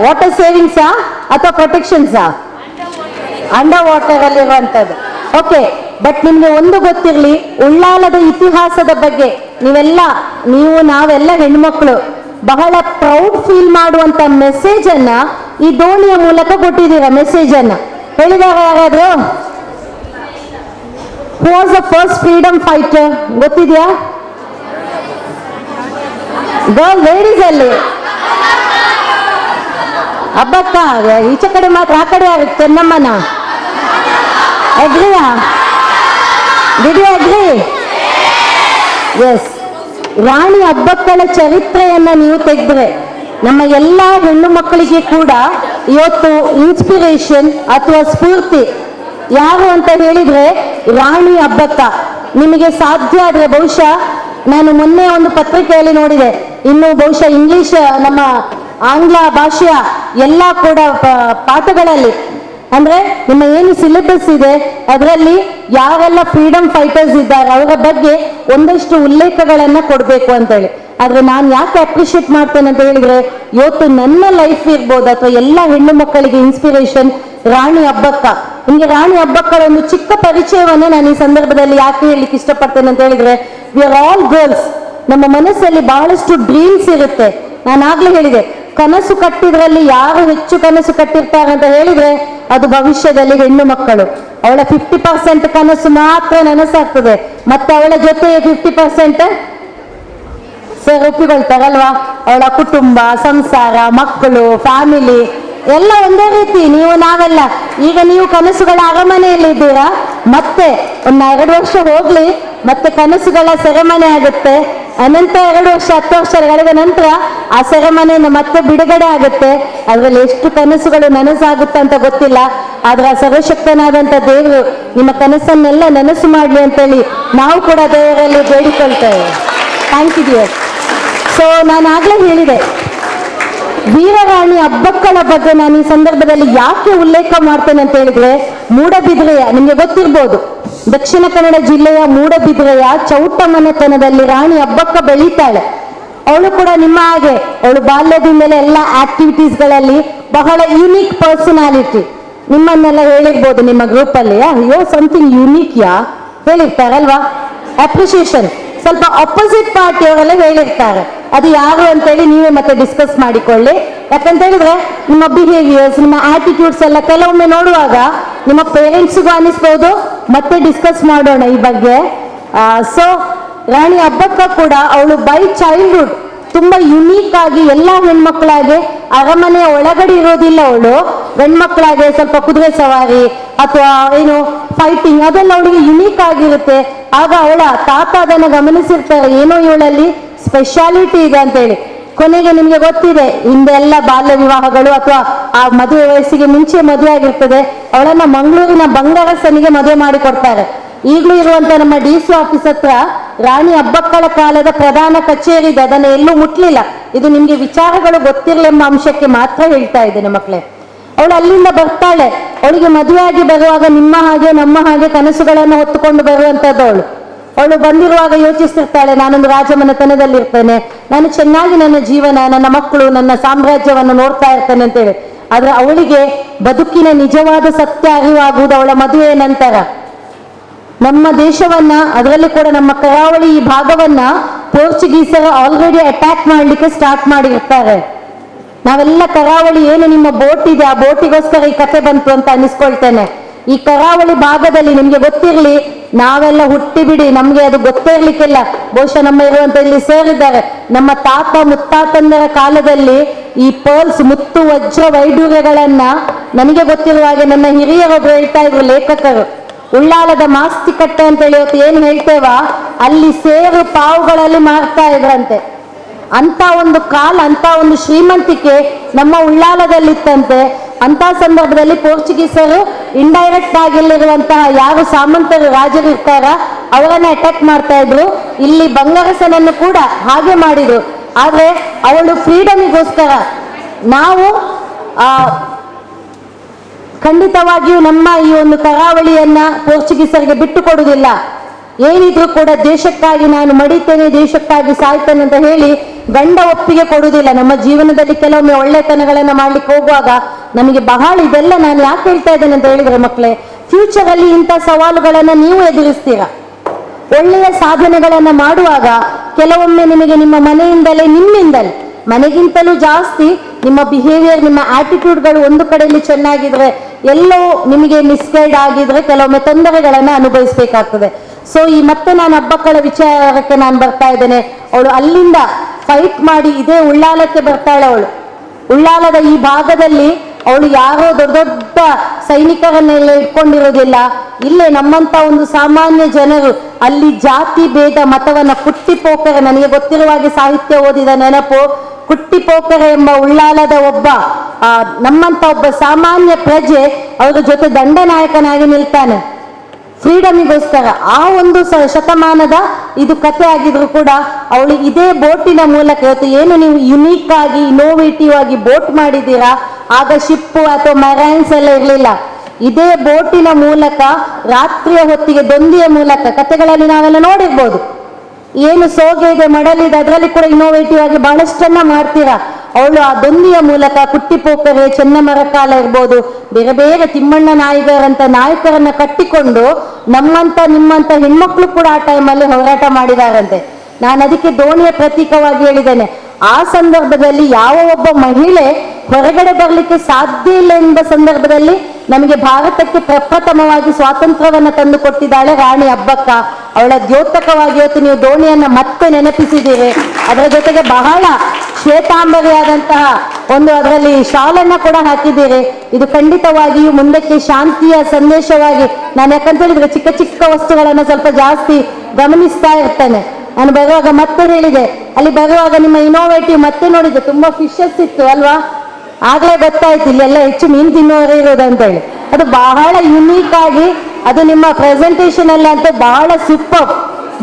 ವಾಟರ್ ಸೇವಿಂಗ್ಸಾ ಅಥವಾ ಪ್ರೊಟೆಕ್ಷನ್ಸಾ? ಅಂಡರ್ ವಾಟರ್ ಅಲ್ಲಿರುವಂತದ್ದು. ಓಕೆ, ಬಟ್ ನಿಮ್ಗೆ ಒಂದು ಗೊತ್ತಿರ್ಲಿ, ಉಳ್ಳಾಲದ ಇತಿಹಾಸದ ಬಗ್ಗೆ ನಾವೆಲ್ಲ ಹೆಣ್ಮಕ್ಳು ಬಹಳ ಪ್ರೌಡ್ ಫೀಲ್ ಮಾಡುವಂತ ಮೆಸೇಜ್ ಅನ್ನ ಈ ದೋಣಿಯ ಮೂಲಕ ಕೊಟ್ಟಿದ್ದೀರಾ. ಮೆಸೇಜ್ ಅನ್ನ ಹೇಳಿದಾರ ಯಾರಾದ್ರೂ? Who was the first freedom fighter ಗೊತ್ತಿದ್ಯಾ? ಗರ್ಲ್, ಲೇಡೀಸ್ ಅಲ್ಲಿ ಹಬ್ಬಕ್ಕ ಈಚೆ ಕಡೆ ಮಾತ್ರ, ಆ ಕಡೆ ಆಗುತ್ತೆ ಚೆನ್ನಮ್ಮನ. ಅಗ್ರಿಯಾ? Did you agree? Yes. Rani ಅಬ್ಬಕ್ಕಳ ಚರಿತ್ರೆಯನ್ನ ನೀವು ತೆಗೆದ್ರೆ ನಮ್ಮ ಎಲ್ಲಾ ಹೆಣ್ಣು ಮಕ್ಕಳಿಗೆ ಕೂಡ ಇವತ್ತು ಇನ್ಸ್ಪಿರೇಷನ್ ಅಥವಾ ಸ್ಫೂರ್ತಿ ಯಾರು ಅಂತ ಹೇಳಿದ್ರೆ ರಾಣಿ ಅಬ್ಬಕ್ಕ. ನಿಮಗೆ ಸಾಧ್ಯ ಆದ್ರೆ ಬಹುಶಃ, ನಾನು ಮೊನ್ನೆ ಒಂದು ಪತ್ರಿಕೆಯಲ್ಲಿ ನೋಡಿದೆ, ಇನ್ನು ಬಹುಶಃ ಇಂಗ್ಲಿಷ್ ನಮ್ಮ ಆಂಗ್ಲ ಭಾಷೆಯ ಎಲ್ಲ ಕೂಡ ಪಾಠಗಳಲ್ಲಿ ಅಂದ್ರೆ ನಿಮ್ಮ ಏನು ಸಿಲೆಬಸ್ ಇದೆ ಅದರಲ್ಲಿ ಯಾರೆಲ್ಲ ಫ್ರೀಡಮ್ ಫೈಟರ್ಸ್ ಇದ್ದಾರೆ ಅವರ ಬಗ್ಗೆ ಒಂದಷ್ಟು ಉಲ್ಲೇಖಗಳನ್ನ ಕೊಡಬೇಕು ಅಂತೇಳಿ. ಆದ್ರೆ ನಾನು ಯಾಕೆ ಅಪ್ರಿಶಿಯೇಟ್ ಮಾಡ್ತೇನೆ ಅಂತ ಹೇಳಿದ್ರೆ, ಇವತ್ತು ನನ್ನ ಲೈಫ್ ಇರ್ಬೋದು ಅಥವಾ ಎಲ್ಲ ಹೆಣ್ಣು ಮಕ್ಕಳಿಗೆ ಇನ್ಸ್ಪಿರೇಷನ್ ರಾಣಿ ಅಬ್ಬಕ್ಕ. ನಿಮ್ಗೆ ರಾಣಿ ಅಬ್ಬಕ್ಕಳ ಒಂದು ಚಿಕ್ಕ ಪರಿಚಯವನ್ನ ನಾನು ಈ ಸಂದರ್ಭದಲ್ಲಿ ಯಾಕೆ ಹೇಳಲಿಕ್ಕೆ ಇಷ್ಟಪಡ್ತೇನೆ ಅಂತ ಹೇಳಿದ್ರೆ, ವಿ ಆರ್ ಆಲ್ ಗರ್ಲ್ಸ್. ನಮ್ಮ ಮನಸ್ಸಲ್ಲಿ ಬಹಳಷ್ಟು ಡ್ರೀಮ್ಸ್ ಇರುತ್ತೆ. ನಾನು ಆಗ್ಲೇ ಹೇಳಿದೆ, ಕನಸು ಕಟ್ಟಿದ್ರಲ್ಲಿ ಯಾರು ಹೆಚ್ಚು ಕನಸು ಕಟ್ಟಿರ್ತಾರೆ ಅಂತ ಹೇಳಿದ್ರೆ ಅದು ಭವಿಷ್ಯದಲ್ಲಿ ಹೆಣ್ಣು ಮಕ್ಕಳು. ಅವಳ 50% ಕನಸು ಮಾತ್ರ ನನಸಾಗ್ತದೆ, ಮತ್ತೆ ಅವಳ ಜೊತೆ 50% ಸರ್ ಒಪ್ಪಿಕೊಳ್ತಾರಲ್ವಾ, ಅವಳ ಕುಟುಂಬ, ಸಂಸಾರ, ಮಕ್ಕಳು, ಫ್ಯಾಮಿಲಿ ಎಲ್ಲ ಒಂದೇ ರೀತಿ. ನಾವೆಲ್ಲ ಈಗ ನೀವು ಕನಸುಗಳ ಅರಮನೆಯಲ್ಲಿ ಇದ್ದೀರಾ, ಮತ್ತೆ ಒಂದು 2 ವರ್ಷ ಹೋಗ್ಲಿ, ಮತ್ತೆ ಕನಸುಗಳ ಸೆರೆಮನೆ ಆಗುತ್ತೆ. ಅನಂತರ 2 ವರ್ಷ 10 ವರ್ಷಗಳ ನಂತರ ಆ ಸೆರೆಮನೆಯನ್ನು ಮತ್ತೆ ಬಿಡುಗಡೆ ಆಗುತ್ತೆ. ಅದರಲ್ಲಿ ಎಷ್ಟು ಕನಸುಗಳು ನನಸಾಗುತ್ತೆ ಅಂತ ಗೊತ್ತಿಲ್ಲ. ಆದ್ರೆ ಆ ಸರ್ವಶಕ್ತನಾದಂತ ದೇವರು ನಿಮ್ಮ ಕನಸನ್ನೆಲ್ಲ ನನಸು ಮಾಡ್ಲಿ ಅಂತೇಳಿ ನಾವು ಕೂಡ ದೇವರಲ್ಲಿ ಬೇಡಿಕೊಳ್ತೇವೆ. Thank you. ಸೊ ನಾನು ಆಗ್ಲೇ ಹೇಳಿದೆ, ವೀರರಾಣಿ ಅಬ್ಬಕ್ಕಳ ಬಗ್ಗೆ ನಾನು ಈ ಸಂದರ್ಭದಲ್ಲಿ ಯಾಕೆ ಉಲ್ಲೇಖ ಮಾಡ್ತೇನೆ ಅಂತ ಹೇಳಿದ್ರೆ, ಮೂಡಬಿದ್ರೆಯ, ನಿಮ್ಗೆ ಗೊತ್ತಿರ್ಬೋದು, ದಕ್ಷಿಣ ಕನ್ನಡ ಜಿಲ್ಲೆಯ ಮೂಡಬಿದ್ರೆಯ ಚೌಟ ಮನೆತನದಲ್ಲಿ ರಾಣಿ ಅಬ್ಬಕ್ಕ ಬೆಳೀತಾಳೆ. ಅವಳು ಕೂಡ ನಿಮ್ಮ ಹಾಗೆ, ಅವಳು ಬಾಲ್ಯದಿಂದಲೇ ಎಲ್ಲ ಆಕ್ಟಿವಿಟೀಸ್ಗಳಲ್ಲಿ ಬಹಳ ಯುನೀಕ್ ಪರ್ಸನಾಲಿಟಿ. ನಿಮ್ಮನ್ನೆಲ್ಲ ಹೇಳಿರ್ಬೋದು ನಿಮ್ಮ ಗ್ರೂಪ್ ಅಲ್ಲಿ, ಅಯ್ಯೋ ಸಮಥಿಂಗ್ ಯುನೀಕ್ ಹೇಳಿರ್ತಾರಲ್ವಾ, ಅಪ್ರಿಸಿಯೇಷನ್. ಸ್ವಲ್ಪ ಅಪೋಸಿಟ್ ಪಾರ್ಟಿಯವರೆಲ್ಲ ಹೇಳಿರ್ತಾರೆ, ಅದು ಯಾರು ಅಂತೇಳಿ ನೀವೇ ಮತ್ತೆ ಡಿಸ್ಕಸ್ ಮಾಡಿಕೊಳ್ಳಿ. ಯಾಕಂತ ಹೇಳಿದ್ರೆ ನಿಮ್ಮ ಬಿಹೇವಿಯರ್ಸ್, ನಿಮ್ಮ ಆಟಿಟ್ಯೂಡ್ಸ್ ಎಲ್ಲ ಕೆಲವೊಮ್ಮೆ ನೋಡುವಾಗ ನಿಮ್ಮ ಪೇರೆಂಟ್ಸ್ಗೂ ಅನಿಸ್ಬೋದು, ಮತ್ತೆ ಡಿಸ್ಕಸ್ ಮಾಡೋಣ ಈ ಬಗ್ಗೆ. ಸೊ ರಾಣಿ ಅಬ್ಬಕ್ಕ ಕೂಡ ಅವಳು ಬೈ ಚೈಲ್ಡ್ಹುಡ್ ತುಂಬಾ ಯುನೀಕ್ ಆಗಿ ಎಲ್ಲಾ ಹೆಣ್ಮಕ್ಳಾಗೆ ಅರಮನೆಯ ಒಳಗಡೆ ಇರೋದಿಲ್ಲ. ಅವಳು ಗಂಡ್ಮಕ್ಳಾಗೆ ಸ್ವಲ್ಪ ಕುದುರೆ ಸವಾರಿ ಅಥವಾ ಏನು ಫೈಟಿಂಗ್ ಅದೆಲ್ಲ ಅವಳಿಗೆ ಯುನೀಕ್ ಆಗಿರುತ್ತೆ. ಆಗ ಅವಳ ತಾತ ಅದನ್ನು ಗಮನಿಸಿರ್ತಾರೆ, ಏನೋ ಇವಳಲ್ಲಿ ಸ್ಪೆಷಾಲಿಟಿ ಇದೆ ಅಂತೇಳಿ. ಕೊನೆಗೆ ನಿಮ್ಗೆ ಗೊತ್ತಿದೆ, ಹಿಂದೆಲ್ಲ ಬಾಲ್ಯ ವಿವಾಹಗಳು ಅಥವಾ ಆ ಮದುವೆ ವಯಸ್ಸಿಗೆ ಮುಂಚೆ ಮದುವೆ ಆಗಿರ್ತದೆ. ಅವಳನ್ನ ಮಂಗಳೂರಿನ ಬಂಗಾರಸನಿಗೆ ಮದುವೆ ಮಾಡಿ ಕೊಡ್ತಾರೆ. ಈಗಲೂ ಇರುವಂತ ನಮ್ಮ DC ಆಫೀಸ್ ಹತ್ರ ರಾಣಿ ಅಬ್ಬಕ್ಕಳ ಕಾಲದ ಪ್ರಧಾನ ಕಚೇರಿ ಇದೆ, ಅದನ್ನ ಎಲ್ಲೂ ಮುಟ್ಲಿಲ್ಲ. ಇದು ನಿಮ್ಗೆ ವಿಚಾರಗಳು ಗೊತ್ತಿರಲೆಂಬ ಅಂಶಕ್ಕೆ ಮಾತ್ರ ಹೇಳ್ತಾ ಇದ್ದೇನೆ ಮಕ್ಕಳೇ. ಅವಳು ಅಲ್ಲಿಂದ ಬರ್ತಾಳೆ. ಅವಳಿಗೆ ಮದುವೆ ಆಗಿ ಬರುವಾಗ ನಿಮ್ಮ ಹಾಗೆ ನಮ್ಮ ಹಾಗೆ ಕನಸುಗಳನ್ನು ಹೊತ್ತುಕೊಂಡು ಬರುವಂತದ್ದು. ಅವಳು ಬಂದಿರುವಾಗ ಯೋಚಿಸ್ತಿರ್ತಾಳೆ, ನಾನೊಂದು ರಾಜಮನೆತನದಲ್ಲಿರ್ತೇನೆ, ನಾನು ಚೆನ್ನಾಗಿ ನನ್ನ ಜೀವನ, ನನ್ನ ಮಕ್ಕಳು, ನನ್ನ ಸಾಮ್ರಾಜ್ಯವನ್ನು ನೋಡ್ತಾ ಇರ್ತೇನೆ ಅಂತೇಳಿ. ಆದ್ರೆ ಅವಳಿಗೆ ಬದುಕಿನ ನಿಜವಾದ ಸತ್ಯ ಅರಿವಾಗುವುದು ಅವಳ ಮದುವೆಯ ನಂತರ. ನಮ್ಮ ದೇಶವನ್ನ, ಅದರಲ್ಲಿ ಕೂಡ ನಮ್ಮ ಕರಾವಳಿ ಈ ಭಾಗವನ್ನ ಪೋರ್ಚುಗೀಸರು ಆಲ್ರೆಡಿ ಅಟ್ಯಾಕ್ ಮಾಡ್ಲಿಕ್ಕೆ ಸ್ಟಾರ್ಟ್ ಮಾಡಿರ್ತಾರೆ. ನಾವೆಲ್ಲ ಕರಾವಳಿ ಏನು ನಿಮ್ಮ ಬೋಟ್ ಇದೆ, ಆ ಬೋಟಿಗೋಸ್ಕರ ಈ ಕಥೆ ಬಂತು ಅಂತ ಅನಿಸ್ಕೊಳ್ತೇನೆ. ಈ ಕರಾವಳಿ ಭಾಗದಲ್ಲಿ ನಿಮ್ಗೆ ಗೊತ್ತಿರ್ಲಿ, ನಾವೆಲ್ಲ ಹುಟ್ಟಿ ಬಿಡಿ, ನಮ್ಗೆ ಅದು ಗೊತ್ತೇ ಇರ್ಲಿಕ್ಕಿಲ್ಲ. ಬಹುಶಃ ನಮ್ಮ ಇರುವಂತ ಇಲ್ಲಿ ಸೇರಿದ್ದಾರೆ, ನಮ್ಮ ತಾತ ಮುತ್ತಾತಂದರ ಕಾಲದಲ್ಲಿ ಈ ಪರ್ಲ್ಸ್, ಮುತ್ತು ವಜ್ರ ವೈಡೂರ್ಯಗಳನ್ನ ನನಗೆ ಗೊತ್ತಿರುವ ಹಾಗೆ ನನ್ನ ಹಿರಿಯರೊಬ್ರು ಹೇಳ್ತಾ ಇದ್ರು, ಲೇಖಕರು, ಉಳ್ಳಾಲದ ಮಾಸ್ತಿಕಟ್ಟೆ ಅಂತ ಹೇಳಿ ಇವತ್ತು ಏನ್ ಹೇಳ್ತೇವ, ಅಲ್ಲಿ ಸೇರು ಪಾವುಗಳಲ್ಲಿ ಮಾರ್ತಾ ಇದ್ರಂತೆ. ಅಂತ ಒಂದು ಕಾಲ, ಅಂತ ಒಂದು ಶ್ರೀಮಂತಿಕೆ ನಮ್ಮ ಉಳ್ಳಾಲದಲ್ಲಿತ್ತಂತೆ. ಅಂತ ಸಂದರ್ಭದಲ್ಲಿ ಪೋರ್ಚುಗೀಸರು ಇಂಡೈರೆಕ್ಟ್ ಆಗಿಲ್ಲಿರುವಂತಹ ಯಾರು ಸಾಮಂತರು, ರಾಜರು ಇರ್ತಾರ, ಅವರನ್ನ ಅಟ್ಯಾಕ್ ಮಾಡ್ತಾ ಇದ್ರು. ಇಲ್ಲಿ ಬಂಗಾರಸನನ್ನು ಕೂಡ ಹಾಗೆ ಮಾಡಿದ್ರು. ಆದ್ರೆ ಅವಳು ಫ್ರೀಡಮಿಗೋಸ್ಕರ, ನಾವು ಖಂಡಿತವಾಗಿಯೂ ನಮ್ಮ ಈ ಒಂದು ಕರಾವಳಿಯನ್ನ ಪೋರ್ಚುಗೀಸರಿಗೆ ಬಿಟ್ಟು ಕೊಡುವುದಿಲ್ಲ. ಏನಿದ್ರು ಕೂಡ ದೇಶಕ್ಕಾಗಿ ನಾನು ಮಡಿತೇನೆ, ದೇಶಕ್ಕಾಗಿ ಸಾಯ್ತೇನೆ ಅಂತ ಹೇಳಿ ಗಂಡ ಒಪ್ಪಿಗೆ ಕೊಡುವುದಿಲ್ಲ. ನಮ್ಮ ಜೀವನದಲ್ಲಿ ಕೆಲವೊಮ್ಮೆ ಒಳ್ಳೆತನಗಳನ್ನ ಮಾಡ್ಲಿಕ್ಕೆ ಹೋಗುವಾಗ ನಮಗೆ ಬಹಳ, ಇದೆಲ್ಲ ನಾನು ಯಾಕೆ ಹೇಳ್ತಾ ಇದ್ದೇನೆ ಅಂತ ಹೇಳಿದ್ರೆ ಮಕ್ಕಳೇ, ಫ್ಯೂಚರ್ ಅಲ್ಲಿ ಇಂಥ ಸವಾಲುಗಳನ್ನ ನೀವು ಎದುರಿಸ್ತೀರಾ. ಒಳ್ಳೆಯ ಸಾಧನೆಗಳನ್ನ ಮಾಡುವಾಗ ಕೆಲವೊಮ್ಮೆ ನಿಮಗೆ ನಿಮ್ಮ ಮನೆಯಿಂದಲೇ, ನಿಮ್ಮಿಂದಲೇ, ಮನೆಗಿಂತಲೂ ಜಾಸ್ತಿ ನಿಮ್ಮ ಬಿಹೇವಿಯರ್, ನಿಮ್ಮ ಆಟಿಟ್ಯೂಡ್ಗಳು ಒಂದು ಕಡೆಯಲ್ಲಿ ಚೆನ್ನಾಗಿದ್ರೆ, ಎಲ್ಲೋ ನಿಮಗೆ ಮಿಸ್ಗೈಡ್ ಆಗಿದ್ರೆ ಕೆಲವೊಮ್ಮೆ ತೊಂದರೆಗಳನ್ನ ಅನುಭವಿಸಬೇಕಾಗ್ತದೆ. ಸೊ ಈ ಮತ್ತೆ ನಾನು ಅಬ್ಬಕ್ಕಳ ವಿಚಾರಕ್ಕೆ ನಾನು ಬರ್ತಾ ಇದ್ದೇನೆ. ಅವಳು ಅಲ್ಲಿಂದ ಫೈಟ್ ಮಾಡಿ ಇದೇ ಉಳ್ಳಾಲಕ್ಕೆ ಬರ್ತಾಳೆ. ಅವಳು ಉಳ್ಳಾಲದ ಈ ಭಾಗದಲ್ಲಿ ಅವಳು ಯಾರೋ ದೊಡ್ಡ ದೊಡ್ಡ ಸೈನಿಕರನ್ನೆಲ್ಲ ಇಟ್ಕೊಂಡಿರೋದಿಲ್ಲ. ಇಲ್ಲೇ ನಮ್ಮಂತ ಒಂದು ಸಾಮಾನ್ಯ ಜನರು, ಅಲ್ಲಿ ಜಾತಿ ಭೇದ ಮತವನ್ನ ಕುಟ್ಟಿಪೋಕರ, ನನಗೆ ಗೊತ್ತಿರುವ ಹಾಗೆ ಸಾಹಿತ್ಯ ಓದಿದ ನೆನಪು, ಕುಟ್ಟಿಪೋಕರ ಎಂಬ ಉಳ್ಳಾಲದ ಒಬ್ಬ ನಮ್ಮಂತ ಒಬ್ಬ ಸಾಮಾನ್ಯ ಪ್ರಜೆ ಅವರ ಜೊತೆ ದಂಡನಾಯಕನಾಗಿ ನಿಲ್ತಾನೆ ಫ್ರೀಡಮಿಗೋಸ್ಕರ. ಆ ಒಂದು ಶತಮಾನದ ಇದು ಕಥೆ ಆಗಿದ್ರು ಕೂಡ ಅವಳು ಇದೇ ಬೋಟಿನ ಮೂಲಕ, ಇವತ್ತು ಏನು ನೀವು ಯುನೀಕ್ ಆಗಿ ಇನೋವೇಟಿವ್ ಆಗಿ ಬೋಟ್ ಮಾಡಿದ್ದೀರಾ, ಆಗ ಶಿಪ್ಪು ಅಥವಾ ಮರೈನ್ಸ್ ಎಲ್ಲ ಇರಲಿಲ್ಲ. ಇದೇ ಬೋಟಿನ ಮೂಲಕ ರಾತ್ರಿಯ ಹೊತ್ತಿಗೆ ದೊಂದಿಯ ಮೂಲಕ, ಕಥೆಗಳಲ್ಲಿ ನಾವೆಲ್ಲ ನೋಡಿರ್ಬೋದು, ಏನು ಸೋಗೆ ಇದೆ, ಮಡಲಿದೆ, ಅದರಲ್ಲಿ ಕೂಡ ಇನೋವೇಟಿವ್ ಆಗಿ ಬಹಳಷ್ಟನ್ನ ಮಾಡ್ತೀರಾ. ಅವಳು ಆ ದೊಂದಿಯ ಮೂಲಕ ಕುಟ್ಟಿಪೋಕರೆ, ಚೆನ್ನಮರಕಾಲ ಇರ್ಬೋದು, ಬೇರೆ ಬೇರೆ ತಿಮ್ಮಣ್ಣ ನಾಯಿಗರಂತ ನಾಯಕರನ್ನ ಕಟ್ಟಿಕೊಂಡು ನಮ್ಮಂತ ನಿಮ್ಮಂತ ಹೆಣ್ಮಕ್ಳು ಕೂಡ ಆ ಟೈಮಲ್ಲಿ ಹೋರಾಟ ಮಾಡಿದಾರಂತೆ. ನಾನು ಅದಕ್ಕೆ ದೋಣಿಯ ಪ್ರತೀಕವಾಗಿ ಹೇಳಿದ್ದೇನೆ. ಆ ಸಂದರ್ಭದಲ್ಲಿ ಯಾವ ಒಬ್ಬ ಮಹಿಳೆ ಹೊರಗಡೆ ಬರಲಿಕ್ಕೆ ಸಾಧ್ಯ ಇಲ್ಲ ಎಂಬ ಸಂದರ್ಭದಲ್ಲಿ ನಮಗೆ ಭಾರತಕ್ಕೆ ಪ್ರಪ್ರಥಮವಾಗಿ ಸ್ವಾತಂತ್ರ್ಯವನ್ನ ತಂದು ಕೊಟ್ಟಿದ್ದಾಳೆ ರಾಣಿ ಅಬ್ಬಕ್ಕ. ಅವಳ ದ್ಯೋತಕವಾಗಿ ಇವತ್ತು ನೀವು ದೋಣಿಯನ್ನ ಮತ್ತೆ ನೆನಪಿಸಿದ್ದೀರಿ. ಅದರ ಜೊತೆಗೆ ಬಹಳ ಶ್ವೇತಾಂಬರಿಯಾದಂತಹ ಒಂದು ಅದರಲ್ಲಿ ಶಾಲನ್ನ ಕೂಡ ಹಾಕಿದ್ದೀರಿ. ಇದು ಖಂಡಿತವಾಗಿಯೂ ಮುಂದಕ್ಕೆ ಶಾಂತಿಯ ಸಂದೇಶವಾಗಿ, ನಾನು ಯಾಕಂತ ಹೇಳಿದ್ರೆ ಚಿಕ್ಕ ಚಿಕ್ಕ ವಸ್ತುಗಳನ್ನ ಸ್ವಲ್ಪ ಜಾಸ್ತಿ ಗಮನಿಸ್ತಾ ಇರ್ತೇನೆ. ನಾನು ಬರುವಾಗ ಮತ್ತೆ ಹೇಳಿದೆ, ಅಲ್ಲಿ ಬರುವಾಗ ನಿಮ್ಮ ಇನೋವೇಟಿವ್ ಮತ್ತೆ ನೋಡಿದೆ, ತುಂಬಾ ಫಿಶಸ್ ಇತ್ತು ಅಲ್ವಾ, ಆಗ್ಲೇ ಗೊತ್ತಾಯ್ತು ಇಲ್ಲೆಲ್ಲ ಹೆಚ್ಚು ಮೀನು ತಿನ್ನುವವರೇ ಇರೋದು ಅಂತ ಹೇಳಿ. ಅದು ಬಹಳ ಯುನೀಕ್ ಆಗಿ, ಅದು ನಿಮ್ಮ ಪ್ರೆಸೆಂಟೇಷನ್ ಅಲ್ಲಿ ಅಂತೂ ಬಹಳ ಸೂಪರ್,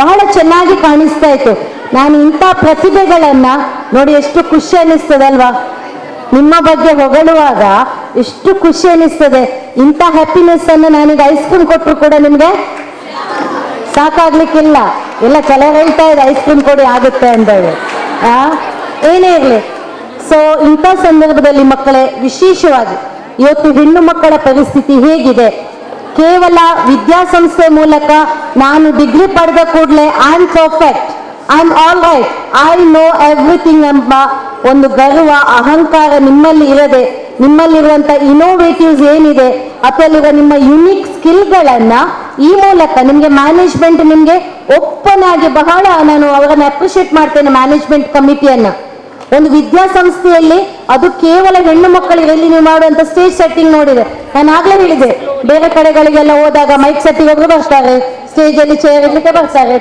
ಬಹಳ ಚೆನ್ನಾಗಿ ಕಾಣಿಸ್ತಾ ಇತ್ತು. ನಾನು ಇಂಥ ಪ್ರತಿಭೆಗಳನ್ನ ನೋಡಿ ಎಷ್ಟು ಖುಷಿ ಅನ್ನಿಸ್ತದಲ್ವಾ, ನಿಮ್ಮ ಬಗ್ಗೆ ಹೊಗಳುವಾಗ ಎಷ್ಟು ಖುಷಿ ಅನ್ನಿಸ್ತದೆ. ಇಂಥ ಹ್ಯಾಪಿನೆಸ್ ಅನ್ನು ನಾನೀಗ ಐಸ್ ಕ್ರೀಮ್ ಕೊಟ್ಟರು ಕೂಡ ನಿಮ್ಗೆ ಸಾಕಾಗ್ಲಿಕ್ಕಿಲ್ಲ. ಎಲ್ಲ ಕೆಲವರು ಹೇಳ್ತಾ ಇದೆ ಐಸ್ ಕ್ರೀಮ್ ಕೊಡಿ ಆಗುತ್ತೆ ಅಂತ ಹೇಳಿ, ಏನೇ ಇರಲಿ. ಸೊ ಇಂಥ ಸಂದರ್ಭದಲ್ಲಿ ಮಕ್ಕಳೇ, ವಿಶೇಷವಾಗಿ ಇವತ್ತು ಹೆಣ್ಣು ಮಕ್ಕಳ ಪರಿಸ್ಥಿತಿ ಹೇಗಿದೆ, ಕೇವಲ ವಿದ್ಯಾಸಂಸ್ಥೆ ಮೂಲಕ ನಾನು ಡಿಗ್ರಿ ಪಡೆದ ಕೂಡಲೇ I am perfect, I am all right, I know everything ಎಂಬ ಒಂದು ಗರ್ವ, ಅಹಂಕಾರ ನಿಮ್ಮಲ್ಲಿ ಇರದೆ, ನಿಮ್ಮಲ್ಲಿರುವಂತ ಇನೋವೇಟಿವ್ಸ್ ಏನಿದೆ ಅಥವಾ ನಿಮ್ಮ ಯುನೀಕ್ ಸ್ಕಿಲ್ಗಳನ್ನ ಈ ಮೂಲಕ ನಿಮ್ಗೆ ಮ್ಯಾನೇಜ್ಮೆಂಟ್ ನಿಮ್ಗೆ ಓಪನ್ ಆಗಿ, ಬಹಳ ನಾನು ಅವರನ್ನ ಅಪ್ರಿಶಿಯೇಟ್ ಮಾಡ್ತೇನೆ, ಮ್ಯಾನೇಜ್ಮೆಂಟ್ ಕಮಿಟಿಯನ್ನ. ಒಂದು ವಿದ್ಯಾಸಂಸ್ಥೆಯಲ್ಲಿ ಅದು ಕೇವಲ ಹೆಣ್ಣು ಮಕ್ಕಳಿಗೆ ನೀವು ಮಾಡುವಂತ ಸ್ಟೇಜ್ ಸೆಟ್ಟಿಂಗ್ ನೋಡಿದೆ. ನಾನು ಆಗ್ಲೇ ಹೇಳಿದೆ, ಬೇರೆ ಕಡೆಗಳಿಗೆಲ್ಲ ಹೋದಾಗ ಮೈಕ್ ಸೆಟ್ಟಿಂಗ್ ಒಬ್ರು ಬರ್ತಾರೆ, ಸ್ಟೇಜ್ ಅಲ್ಲಿ ಚೇರ್ ಇಡ್ಲಿಕ್ಕೆ ಬರ್ತಾರೆ.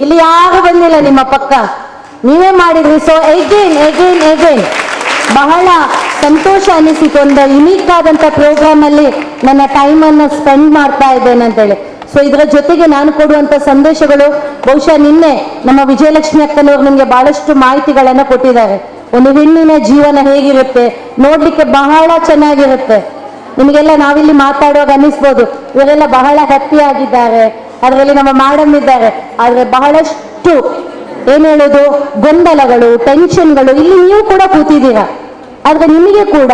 ಇಲ್ಲಿ ಯಾರು ಬಂದಿಲ್ಲ ನಿಮ್ಮ ಪಕ್ಕ, ನೀವೇ ಮಾಡಿದ್ರಿ. ಸೊ ಎಗೇನ್ ಬಹಳ ಸಂತೋಷ ಅನಿಸಿತು. ಒಂದು ಯುನೀಕ್ ಆದಂತ ಪ್ರೋಗ್ರಾಮ್ ಅಲ್ಲಿ ನನ್ನ ಟೈಮ್ ಅನ್ನ ಸ್ಪೆಂಡ್ ಮಾಡ್ತಾ ಇದ್ದೇನೆ ಅಂತೇಳಿ. ಸೊ ಇದರ ಜೊತೆಗೆ ನಾನು ಕೊಡುವಂತ ಸಂದೇಶಗಳು, ಬಹುಶಃ ನಿನ್ನೆ ನಮ್ಮ ವಿಜಯಲಕ್ಷ್ಮಿ ಅಕ್ಕನವರು ನಿಮ್ಗೆ ಬಹಳಷ್ಟು ಮಾಹಿತಿಗಳನ್ನ ಕೊಟ್ಟಿದ್ದಾರೆ. ಒಂದು ಹೆಣ್ಣಿನ ಜೀವನ ಹೇಗಿರುತ್ತೆ ನೋಡ್ಲಿಕ್ಕೆ ಬಹಳ ಚೆನ್ನಾಗಿರುತ್ತೆ. ನಿಮಗೆಲ್ಲ ನಾವಿಲ್ಲಿ ಮಾತಾಡುವಾಗ ಅನ್ನಿಸ್ಬೋದು ಇವರೆಲ್ಲ ಬಹಳ ಹ್ಯಾಪಿ ಆಗಿದ್ದಾರೆ, ಅದರಲ್ಲಿ ನಮ್ಮ ಮೇಡಮ್ ಇದ್ದಾರೆ. ಆದ್ರೆ ಬಹಳಷ್ಟು ಏನ್ ಹೇಳೋದು, ಗೊಂದಲಗಳು, ಟೆನ್ಷನ್ಗಳು. ಇಲ್ಲಿ ನೀವು ಕೂಡ ಕೂತಿದ್ದೀರಾ, ಆದ್ರೆ ನಿಮಗೆ ಕೂಡ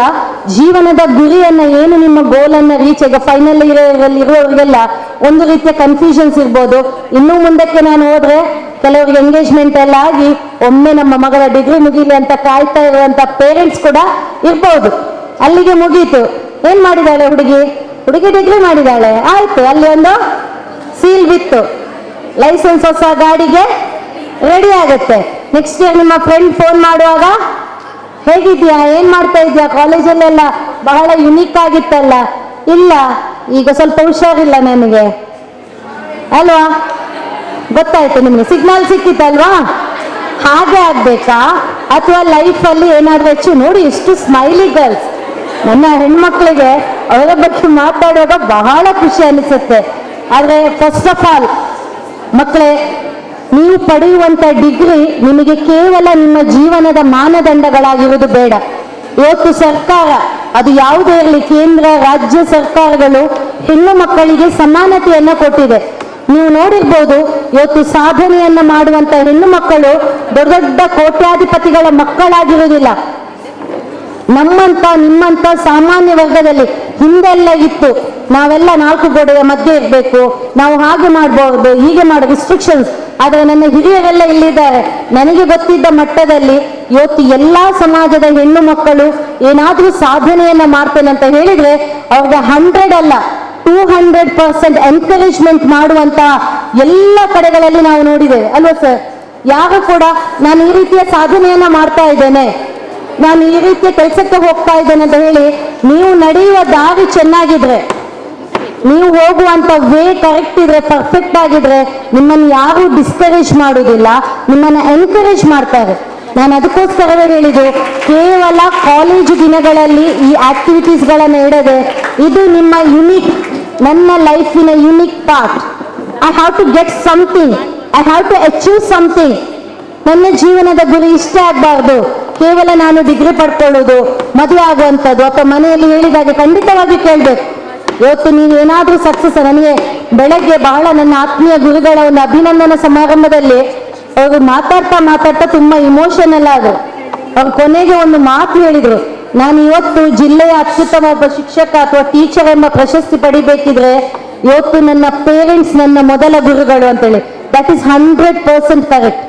ಜೀವನದ ಗುರಿಯನ್ನ ಏನು, ನಿಮ್ಮ ಗೋಲನ್ನ ರೀಚ್, ಈಗ ಫೈನಲ್ ಇರುವವರಿಗೆಲ್ಲ ಒಂದು ರೀತಿಯ ಕನ್ಫ್ಯೂಷನ್ಸ್ ಇರ್ಬೋದು. ಇನ್ನೂ ಮುಂದಕ್ಕೆ ನಾನು ಹೋದ್ರೆ ಕೆಲವರಿಗೆ ಎಂಗೇಜ್ಮೆಂಟ್ ಎಲ್ಲ ಆಗಿ ಒಮ್ಮೆ ನಮ್ಮ ಮಗಳ ಡಿಗ್ರಿ ಮುಗಿಲಿ ಅಂತ ಕಾಯ್ತಾ ಇರುವಂತ ಪೇರೆಂಟ್ಸ್ ಕೂಡ ಇರ್ಬೋದು. ಅಲ್ಲಿಗೆ ಮುಗೀತು, ಏನ್ ಮಾಡಿದಾಳೆ ಹುಡುಗಿ ಡಿಗ್ರಿ ಮಾಡಿದಾಳೆ, ಆಯ್ತು, ಅಲ್ಲಿ ಒಂದು ಸೀಲ್ ಬಿತ್ತು, ಲೈಸೆನ್ಸ್ ಹೊಸ ಗಾಡಿಗೆ ರೆಡಿ ಆಗುತ್ತೆ. ನೆಕ್ಸ್ಟ್ ಇಯರ್ ನಿಮ್ಮ ಫ್ರೆಂಡ್ ಫೋನ್ ಮಾಡುವಾಗ ಹೇಗಿದ್ಯಾ, ಏನ್ ಮಾಡ್ತಾ ಇದ್ಯಾ, ಕಾಲೇಜಲ್ಲೆಲ್ಲ ಬಹಳ ಯುನೀಕ್ ಆಗಿತ್ತಲ್ಲ, ಇಲ್ಲ ಈಗ ಸ್ವಲ್ಪ ಹುಷಾರಿಲ್ಲ ನನಗೆ ಅಲ್ವಾ, ಗೊತ್ತಾಯ್ತು ನಿಮ್ಗೆ, ಸಿಗ್ನಲ್ ಸಿಕ್ಕಿತ್ತಲ್ವಾ, ಹಾಗೆ ಆಗ್ಬೇಕಾ? ಅಥವಾ ಲೈಫಲ್ಲಿ ಏನಾದ್ರೂ ಹೆಚ್ಚು ನೋಡಿ, ಎಷ್ಟು ಸ್ಮೈಲಿ ಗರ್ಲ್ಸ್. ನನ್ನ ಹೆಣ್ಮಕ್ಳಿಗೆ ಅವರ ಬಗ್ಗೆ ಮಾತಾಡುವಾಗ ಬಹಳ ಖುಷಿ ಅನಿಸುತ್ತೆ. ಆದ್ರೆ ಫಸ್ಟ್ ಆಫ್ ಆಲ್ ಮಕ್ಕಳೇ, ನೀವು ಪಡೆಯುವಂತ ಡಿಗ್ರಿ ನಿಮಗೆ ಕೇವಲ ನಿಮ್ಮ ಜೀವನದ ಮಾನದಂಡಗಳಾಗಿರುವುದು ಬೇಡ. ಇವತ್ತು ಸರ್ಕಾರ, ಅದು ಯಾವುದೇ ಇರಲಿ, ಕೇಂದ್ರ ರಾಜ್ಯ ಸರ್ಕಾರಗಳು ಹೆಣ್ಣು ಮಕ್ಕಳಿಗೆ ಸಮಾನತೆಯನ್ನ ಕೊಟ್ಟಿದೆ. ನೀವು ನೋಡಿರ್ಬೋದು, ಇವತ್ತು ಸಾಧನೆಯನ್ನ ಮಾಡುವಂತ ಹೆಣ್ಣು ಮಕ್ಕಳು ದೊಡ್ಡ ದೊಡ್ಡ ಕೋಟ್ಯಾಧಿಪತಿಗಳ ಮಕ್ಕಳಾಗಿರುವುದಿಲ್ಲ. ನಮ್ಮಂತ ನಿಮ್ಮಂತ ಸಾಮಾನ್ಯ ವರ್ಗದಲ್ಲಿ ಹಿಂದೆಲ್ಲ ಇತ್ತು, ನಾವೆಲ್ಲ ನಾಲ್ಕು ಗೋಡೆಯ ಮಧ್ಯೆ ಇರಬೇಕು, ನಾವು ಹಾಗೆ ಮಾಡಬಹುದು, ಹೀಗೆ ಮಾಡೋ ರಿಸ್ಟ್ರಿಕ್ಷನ್ಸ್. ಆದ್ರೆ ನನ್ನ ಹಿರಿಯರೆಲ್ಲ ಇಲ್ಲಿದ್ದಾರೆ, ನನಗೆ ಗೊತ್ತಿದ್ದ ಮಟ್ಟದಲ್ಲಿ ಇವತ್ತು ಎಲ್ಲಾ ಸಮಾಜದ ಹೆಣ್ಣು ಮಕ್ಕಳು ಏನಾದ್ರೂ ಸಾಧನೆಯನ್ನ ಮಾಡ್ತೇನೆ ಅಂತ ಹೇಳಿದ್ರೆ ಅವ್ರಿಗೆ 100 ಅಲ್ಲ 200% ಎನ್ಕರೇಜ್ಮೆಂಟ್ ಮಾಡುವಂತ ಎಲ್ಲ ಕಡೆಗಳಲ್ಲಿ ನಾವು ನೋಡಿದ್ದೇವೆ ಅಲ್ವಾ ಸರ್? ಯಾರು ಕೂಡ ನಾನು ಈ ರೀತಿಯ ಸಾಧನೆಯನ್ನ ಮಾಡ್ತಾ ಇದ್ದೇನೆ, ನಾನು ಈ ರೀತಿಯ ಕೆಲಸಕ್ಕೆ ಹೋಗ್ತಾ ಇದ್ದೇನೆ ಅಂತ ಹೇಳಿ ನೀವು ನಡೆಯುವ ದಾರಿ ಚೆನ್ನಾಗಿದ್ರೆ, ನೀವು ಹೋಗುವಂತ ವೇ ಕರೆಕ್ಟ್ ಇದ್ರೆ, ಪರ್ಫೆಕ್ಟ್ ಆಗಿದ್ರೆ, ನಿಮ್ಮನ್ನು ಯಾರು ಡಿಸ್ಕರೇಜ್ ಮಾಡುವುದಿಲ್ಲ, ನಿಮ್ಮನ್ನ ಎನ್ಕರೇಜ್ ಮಾಡ್ತಾರೆ. ನಾನು ಅದಕ್ಕೋಸ್ಕರವೇ ಹೇಳಿದ್ದು, ಕೇವಲ ಕಾಲೇಜು ದಿನಗಳಲ್ಲಿ ಈ ಆಕ್ಟಿವಿಟೀಸ್ಗಳನ್ನು ಇಡದೆ, ಇದು ನಿಮ್ಮ ಯುನಿಕ್, ನನ್ನ ಲೈಫಿನ unique part. I have to get something, I have to achieve something. ನನ್ನ ಜೀವನದ ಗುರಿ ಇಷ್ಟೇ ಆಗಬಾರ್ದು ಕೇವಲ ನಾನು ಡಿಗ್ರಿ ಪಡ್ಕೊಳ್ಳೋದು, ಮದುವೆ ಆಗುವಂಥದ್ದು, ಅಥವಾ ಮನೆಯಲ್ಲಿ ಹೇಳಿದಾಗ ಖಂಡಿತವಾಗಿ ಕೇಳಬೇಕು. ಇವತ್ತು ನೀವು ಏನಾದ್ರೂ ಸಕ್ಸಸ್, ನನಗೆ ಬೆಳಗ್ಗೆ ಬಹಳ ನನ್ನ ಆತ್ಮೀಯ ಗುರುಗಳ ಒಂದು ಅಭಿನಂದನಾ ಸಮಾರಂಭದಲ್ಲಿ ಅವರು ಮಾತಾಡ್ತಾ ತುಂಬಾ ಇಮೋಷನಲ್ ಆದ್ರು. ಅವ್ರು ಕೊನೆಗೆ ಒಂದು ಮಾತು ಹೇಳಿದ್ರು, ನಾನು ಇವತ್ತು ಜಿಲ್ಲೆಯ ಅತ್ಯುತ್ತಮ ಒಬ್ಬ ಶಿಕ್ಷಕ ಅಥವಾ ಟೀಚರ್ ಎಂಬ ಪ್ರಶಸ್ತಿ ಪಡಿಬೇಕಿದ್ರೆ ಇವತ್ತು ನನ್ನ ಪೇರೆಂಟ್ಸ್ ನನ್ನ ಮೊದಲ ಗುರುಗಳು ಅಂತೇಳಿ. That is 100% correct.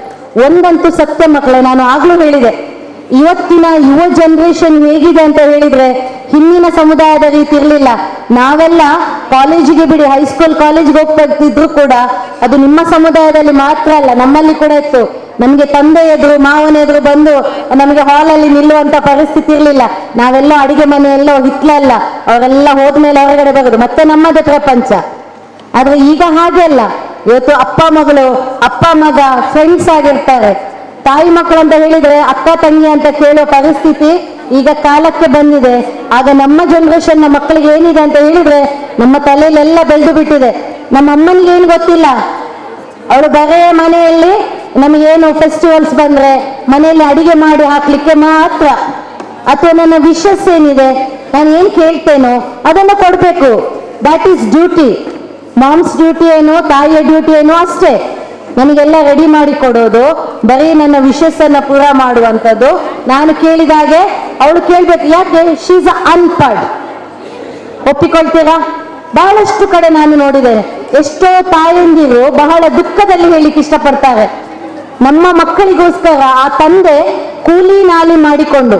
ಒಂದಂತೂ ಸತ್ಯ ಮಕ್ಕಳೇ, ನಾನು ಆಗ್ಲೂ ಹೇಳಿದೆ, ಇವತ್ತಿನ ಯುವ ಜನರೇಷನ್ ಹೇಗಿದೆ ಅಂತ ಹೇಳಿದ್ರೆ ಹಿಂದಿನ ಸಮುದಾಯದ ರೀತಿ ಇರಲಿಲ್ಲ. ನಾವೆಲ್ಲ ಕಾಲೇಜಿಗೆ ಬಿಡಿ, ಹೈಸ್ಕೂಲ್ ಕಾಲೇಜ್ಗೆ ಹೋಗ್ತಾ ಇದ್ರು ಕೂಡ ಅದು ನಿಮ್ಮ ಸಮುದಾಯದಲ್ಲಿ ಮಾತ್ರ ಅಲ್ಲ, ನಮ್ಮಲ್ಲಿ ಕೂಡ ಇತ್ತು. ನಮಗೆ ತಂದೆ ಎದುರು ಮಾವನ ಎದುರು ಬಂದು ನಮಗೆ ಹಾಲಲ್ಲಿ ನಿಲ್ಲುವಂತ ಪರಿಸ್ಥಿತಿ ಇರಲಿಲ್ಲ. ನಾವೆಲ್ಲ ಅಡಿಗೆ ಮನೆಯೆಲ್ಲೋ ಹಿತ್ಲಲ್ಲ, ಅವರೆಲ್ಲ ಹೋದ್ಮೇಲೆ ಹೊರಗಡೆ ಬರೋದು, ಮತ್ತೆ ನಮ್ಮದೇ ಪ್ರಪಂಚ. ಆದ್ರೆ ಈಗ ಹಾಗೆ ಅಲ್ಲ, ಇವತ್ತು ಅಪ್ಪ ಮಗಳು, ಅಪ್ಪ ಮಗ ಫ್ರೆಂಡ್ಸ್ ಆಗಿರ್ತಾರೆ. ತಾಯಿ ಮಕ್ಕಳು ಅಂತ ಹೇಳಿದ್ರೆ ಅಕ್ಕ ತಂಗಿ ಅಂತ ಕೇಳೋ ಪರಿಸ್ಥಿತಿ ಈಗ ಕಾಲಕ್ಕೆ ಬಂದಿದೆ. ಆಗ ನಮ್ಮ ಜನರೇಷನ್ ನ ಮಕ್ಕಳಿಗೆ ಏನಿದೆ ಅಂತ ಹೇಳಿದ್ರೆ ನಮ್ಮ ತಲೆಯಲ್ಲೆಲ್ಲ ಬೆಳೆದು ಬಿಟ್ಟಿದೆ. ನಮ್ಮ ಅಮ್ಮನಿಗೆ ಏನು ಗೊತ್ತಿಲ್ಲ, ಅವಳು ಬರೇ ಮನೆಯಲ್ಲಿ ನಮಗೇನು ಫೆಸ್ಟಿವಲ್ಸ್ ಬಂದ್ರೆ ಮನೆಯಲ್ಲಿ ಅಡಿಗೆ ಮಾಡಿ ಹಾಕ್ಲಿಕ್ಕೆ ಮಾತ್ರ, ಅಥವಾ ನನ್ನ ವಿಶಸ್ ಏನಿದೆ, ನಾನು ಏನ್ ಕೇಳ್ತೇನೋ ಅದನ್ನು ಕೊಡ್ಬೇಕು. That is duty. Moms duty ಏನೋ, ತಾಯಿಯ ಡ್ಯೂಟಿ ಏನೋ ಅಷ್ಟೇ. ನನಗೆಲ್ಲ ರೆಡಿ ಮಾಡಿ ಕೊಡೋದು, ಬರೀ ನನ್ನ ವಿಶಸ್ ಅನ್ನ ಪೂರ ಮಾಡುವಂಥದ್ದು. ನಾನು ಕೇಳಿದಾಗೆ ಅವಳು ಕೇಳ್ಬೇಕು, ಯಾಕೆ? ಶಿ ಇಸ್ ಅನ್ಪಡ್. ಒಪ್ಪಿಕೊಳ್ತೀರಾ? ಬಹಳಷ್ಟು ಕಡೆ ನಾನು ನೋಡಿದ್ದೇನೆ, ಎಷ್ಟೋ ತಾಯಂದಿರು ಬಹಳ ದುಃಖದಲ್ಲಿ ಹೇಳಿಕ್ಕೆ ಇಷ್ಟಪಡ್ತಾರೆ. ನಮ್ಮ ಮಕ್ಕಳಿಗೋಸ್ಕರ ಆ ತಂದೆ ಕೂಲಿ ನಾಲಿ ಮಾಡಿಕೊಂಡು,